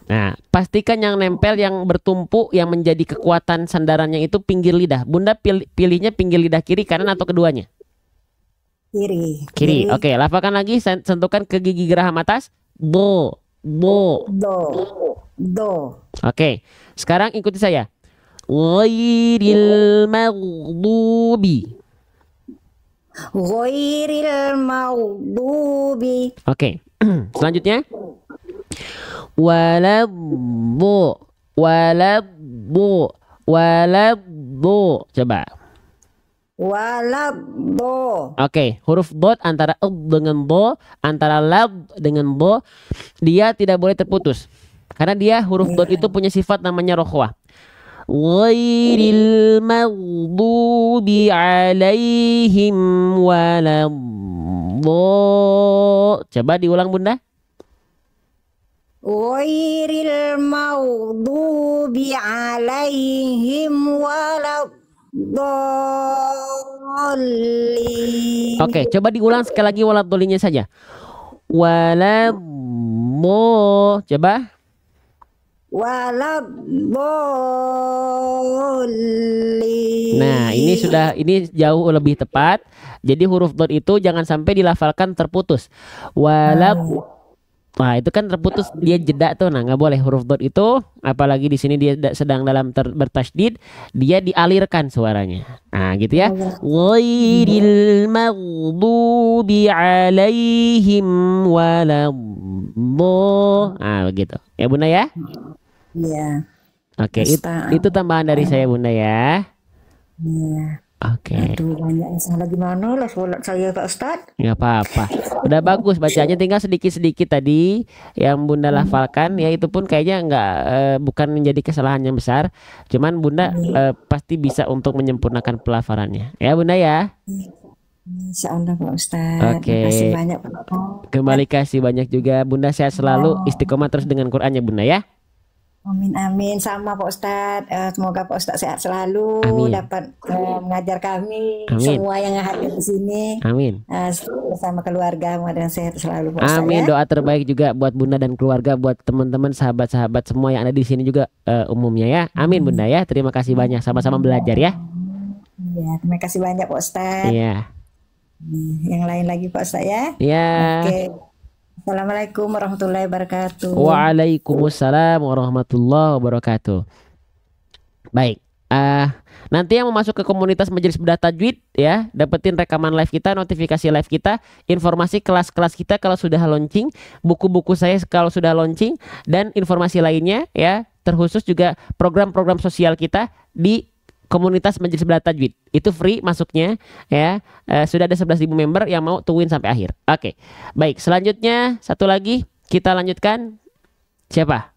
Nah, pastikan yang nempel, yang bertumpuk, yang menjadi kekuatan sandarannya itu pinggir lidah. Bunda pilihnya pinggir lidah kiri, kanan atau keduanya? Kiri. Oke, lafalkan lagi, sentuhkan ke gigi geraham atas. Bo. Oke, sekarang ikuti saya. Ghairil maghdubi. Oke, selanjutnya waladdu. Coba. Oke, huruf dot antara dengan bo, antara lad dengan bo, dia tidak boleh terputus. Karena dia huruf dot itu punya sifat namanya rokhwah. Ghairil maghdubi 'alaihim waladhdallin. Coba diulang Bunda. Ghairil maghdubi 'alaihim waladdallin. Oke, coba diulang sekali lagi waladhdallinnya saja. Waladhdallin. mo. Coba. Waladhdallin. Nah, ini jauh lebih tepat. Jadi huruf dot itu jangan sampai dilafalkan terputus. Walad. Nah, itu kan terputus, dia jeda tuh. Nah, nggak boleh huruf dot itu, apalagi di sini dia sedang dalam bertasydid, dia dialirkan suaranya. Nah, gitu ya. Ghairil maghdubi alaihim waladhdallin. Nah, begitu. Ya, Bunda ya. Iya. Oke, Ustaz. itu tambahan dari saya, Bunda ya. Iya. Oke. Aduh, banyak yang salah gimana lah sholat saya Pak Ustaz. Nggak apa-apa. Udah bagus bacanya, tinggal sedikit-sedikit tadi yang Bunda lafalkan, ya itu pun kayaknya bukan menjadi kesalahan yang besar. Cuman Bunda pasti bisa untuk menyempurnakan pelafalannya. Ya Bunda ya. Insya Allah Pak Ustaz. Oke. Makasih banyak Pak Ustaz. Kembali kasih banyak juga. Bunda sehat selalu, istiqomah terus dengan Qur'annya Bunda ya. Amin amin, sama Pak Ustadz. Semoga Pak Ustadz sehat selalu, Amin. dapat mengajar kami Amin. semua yang hadir di sini. Amin. Bersama keluarga, mudah sehat selalu Pak Ustadz. Amin. Ya. Doa terbaik juga buat Bunda dan keluarga, buat teman-teman, sahabat-sahabat semua yang ada di sini juga umumnya ya. Amin Bunda ya. Terima kasih banyak, sama-sama belajar ya. Ya, terima kasih banyak Pak Ustadz. Iya. Yang lain lagi Pak Ustadz ya. Iya. Oke. Assalamualaikum warahmatullahi wabarakatuh. Waalaikumsalam warahmatullahi wabarakatuh. Baik. Nanti yang mau masuk ke komunitas Majelis Bedah Tajwid ya, dapetin rekaman live kita, notifikasi live kita, informasi kelas-kelas kita kalau sudah launching, buku-buku saya kalau sudah launching, dan informasi lainnya ya, terkhusus juga program-program sosial kita di komunitas Majelis Bedah Tajwid. Itu free masuknya ya. Sudah ada 11.000 member yang mau tungguin sampai akhir. Oke. Baik, selanjutnya satu lagi kita lanjutkan. Siapa?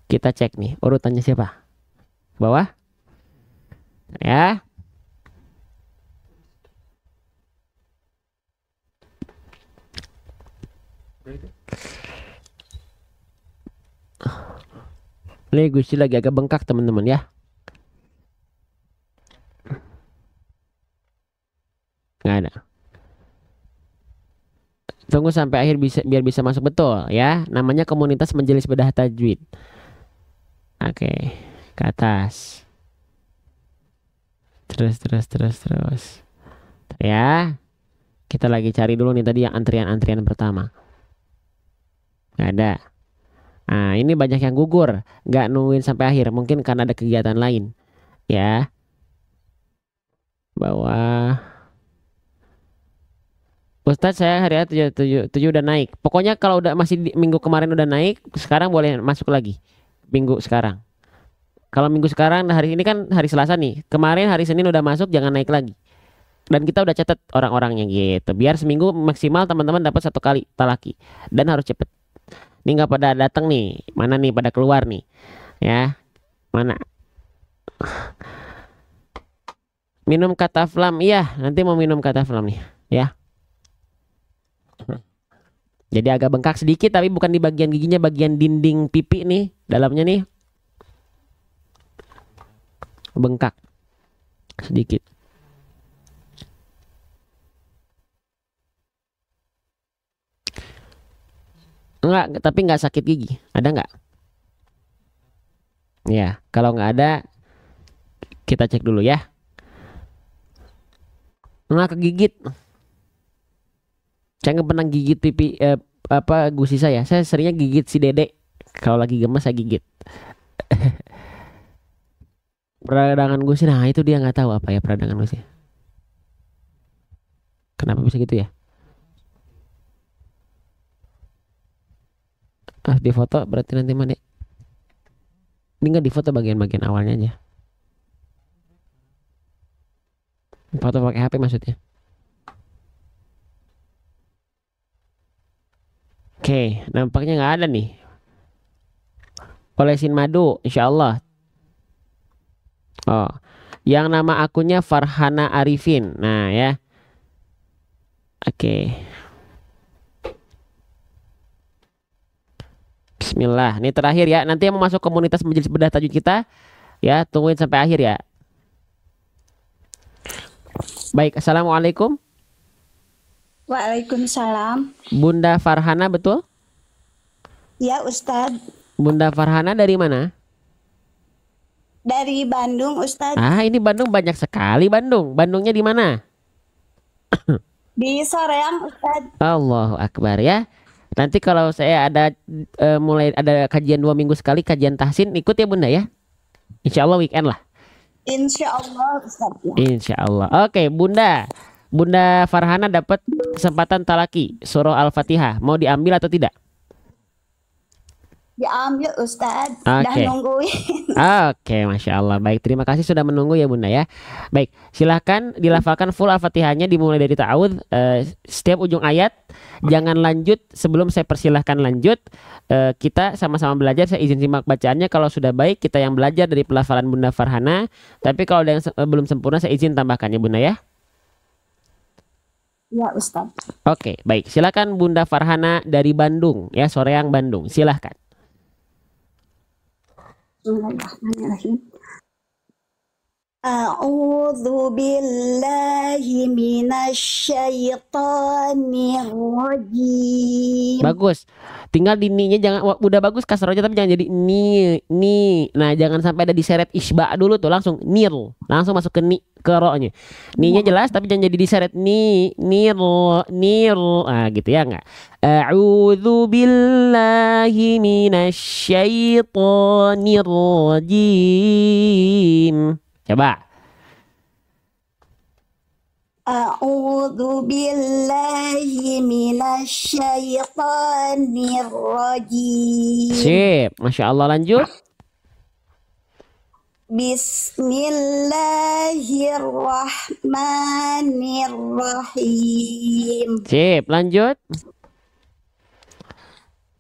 Kita cek nih urutannya siapa? Bawah. Ya. Ini Gusti lagi agak bengkak teman-teman ya. Nggak ada. Tunggu sampai akhir biar bisa masuk betul ya. Namanya komunitas Majelis Bedah Tajwid. Oke, ke atas. Terus. Ya. Kita lagi cari dulu nih tadi yang antrian-antrian pertama. Nggak ada. Nah, ini banyak yang gugur, nggak nungguin sampai akhir. Mungkin karena ada kegiatan lain. Ya. Bawah. Ustadz, saya hari 7 udah naik. Pokoknya kalau udah masih minggu kemarin udah naik, sekarang boleh masuk lagi. Minggu sekarang. Kalau minggu sekarang, hari ini kan hari Selasa nih. Kemarin hari Senin udah masuk, jangan naik lagi. Dan kita udah catat orang-orangnya gitu. Biar seminggu maksimal teman-teman dapat 1 kali talaki. Dan harus cepet. Ini nggak pada datang nih. Mana nih pada keluar nih. Ya. Mana? Minum kataflam. Iya, nanti mau minum kataflam nih. Ya. Jadi agak bengkak sedikit, tapi bukan di bagian giginya, bagian dinding pipi nih, dalamnya nih bengkak sedikit. Enggak, tapi nggak sakit gigi. Ada nggak? Ya, kalau nggak ada, kita cek dulu ya. Nggak kegigit. Saya nggak pernah gigit pipi gusi saya. Saya seringnya gigit si dedek. Kalau lagi gemes saya gigit. Peradangan gusi, nah itu dia nggak tahu apa ya peradangan gusi. Kenapa bisa gitu ya? Di foto berarti nanti mana? Ini nggak di foto bagian-bagian awalnya aja. Foto pakai HP maksudnya. Oke, nampaknya nggak ada nih. Olesin madu, insya Allah. Oh, yang nama akunnya Farhana Arifin. Nah ya. Oke. Bismillah. Ini terakhir ya. Nanti yang mau masuk komunitas Majelis Bedah Tajwid kita, ya tungguin sampai akhir ya. Baik, assalamualaikum. Waalaikumsalam. Bunda Farhana betul? Ya Ustadz, Bunda Farhana dari mana? dari Bandung Ustadz, Ah, ini Bandung banyak sekali Bandung. Bandungnya di mana? di Soreang Ustadz. Allahu Akbar ya. Nanti kalau saya ada mulai ada kajian 2 minggu sekali kajian tahsin ikut ya Bunda ya. Insya Allah weekend lah. Insya Allah Ustadz ya. Insya Allah. Oke Bunda. Bunda Farhana dapat kesempatan talaki surah Al-Fatihah. Mau diambil atau tidak? Diambil Ustadz, udah Oke. nungguin. Oke, Masya Allah. Baik, terima kasih sudah menunggu ya Bunda ya. Baik, silahkan dilafalkan full Al-Fatihahnya dimulai dari ta'awudz setiap ujung ayat. Jangan lanjut sebelum saya persilahkan lanjut. Kita sama-sama belajar. Saya izin simak bacaannya. Kalau sudah baik, kita yang belajar dari pelafalan Bunda Farhana. Tapi kalau ada yang belum sempurna, saya izin tambahkannya Bunda ya. Ya Ustadz. Oke, baik. Silakan Bunda Farhana dari Bandung ya, Soreang Bandung. Silahkan. Bismillahirrahmanirrahim. A'udzu billahi minasyaitonir rajim. Bagus. Tinggal di ni-nya jangan udah bagus kasar aja tapi jangan jadi ni. Nah, jangan sampai ada diseret isba dulu tuh langsung nil. Langsung masuk ke ni ke ro-nya. Ni-nya jelas tapi jangan jadi diseret nil. Ah, gitu ya enggak? A'udzu billahi minasyaitonir rajim. Coba. A'udzu billahi minasyaitonir rajim. Sip, Masya Allah lanjut. Bismillahirrahmanirrahim. Sip, lanjut.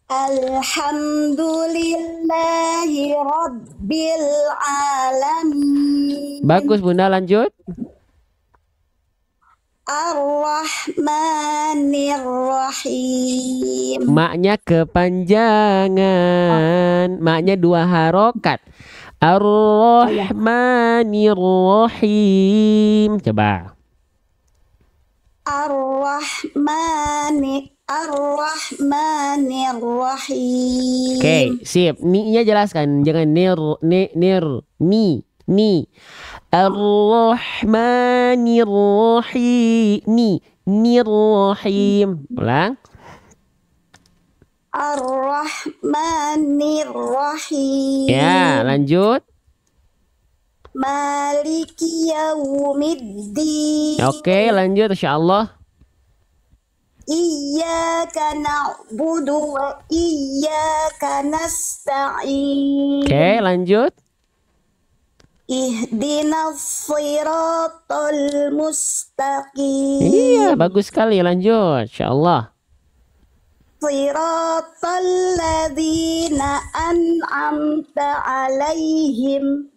Alhamdulillahi rabbil alamin. Bagus Bunda, lanjut. Ar-Rahmanir-Rahim. Maknya kepanjangan. Maknya 2 harokat. Ar-Rahmanir-Rahim. Coba. Ar-Rahmanir-Rahim. Oke, sip. Ni-nya jelaskan. Jangan ni. Ar-Rahmanir-Rahim. Nirrahim. Ulang. Ar-Rahmanir-Rahim. Ya, lanjut. Maliki yaumiddin. Oke, lanjut insyaallah. Iyyaka na'budu wa iyyaka nasta'in. Oke, lanjut. Ihdinas siratal mustaqim. Iya, bagus sekali. Lanjut, insyaallah. Siratal ladzina an'amta 'alaihim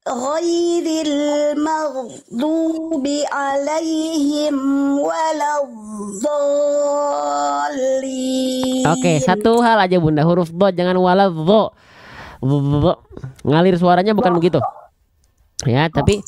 ghairil maghdubi 'alaihim waladdallin. Oke, satu hal aja Bunda, huruf dho jangan waladhdho. Ngalir suaranya bukan begitu. Ya, tapi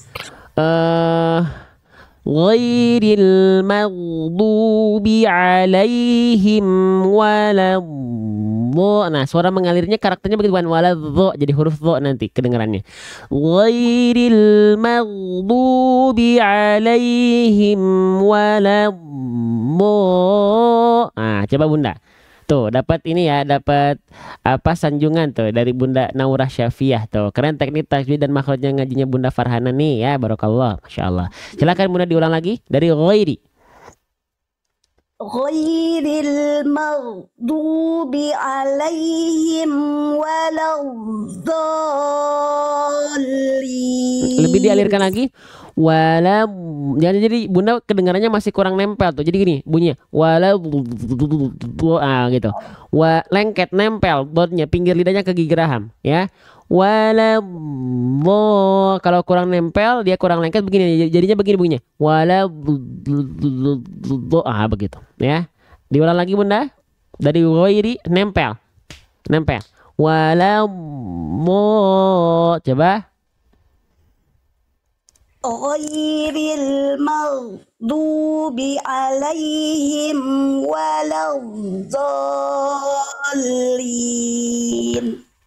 ghairil maghdubi 'alaihim waladhdho. Nah, suara mengalirnya karakternya begitu bukan waladhdho, jadi huruf dho nanti kedengarannya. Ghairil maghdubi 'alaihim waladhdho. Nah, coba Bunda. Tuh, dapat ini ya, dapat apa sanjungan tuh dari Bunda Naurah Syafiah tuh. Keren teknik tajwid dan makhrajnya ngajinya Bunda Farhana nih ya, barakallah, Masya Allah. Silakan Bunda diulang lagi dari ghairi. Ghairil maghdubi 'alaihim waladdallin. Lebih dialirkan lagi. Jadi Bunda kedengarannya masih kurang nempel tuh. Jadi gini bunyinya gitu. Lengket nempel dotnya pinggir lidahnya ke gigi raham ya. Kalau kurang nempel dia kurang lengket begini jadinya begini bunyinya. Begitu ya. Diulang lagi Bunda. Dari ghairi nempel. Coba. ghairil maghdubi alaihim waladdallin.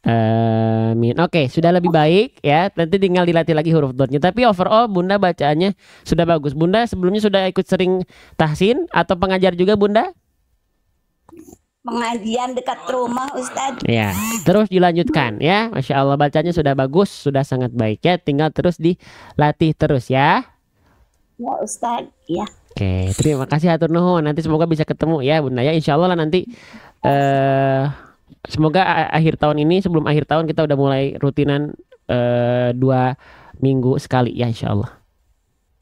Amin. Oke, sudah lebih baik ya. Nanti tinggal dilatih lagi huruf dotnya. Tapi overall Bunda bacaannya sudah bagus. Bunda sebelumnya sudah ikut sering tahsin atau pengajar juga Bunda? Pengajian dekat rumah Ustadz. Ya, terus dilanjutkan ya. Masya Allah bacanya sudah bagus, sudah sangat baik ya. Tinggal terus dilatih terus ya. Ya Ustadz, ya. Oke, terima kasih hatur nuhun. Nanti semoga bisa ketemu ya Bunda ya. Insya Allah lah nanti. Semoga akhir tahun ini, sebelum akhir tahun kita udah mulai rutinan 2 minggu sekali ya Insya Allah.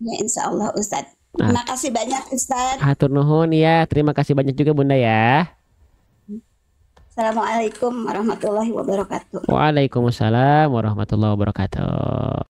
Ya insya Allah Ustadz. Nah. Terima kasih banyak Ustadz. Hatur nuhun ya. Terima kasih banyak juga Bunda ya. Assalamualaikum warahmatullahi wabarakatuh. Waalaikumsalam warahmatullahi wabarakatuh.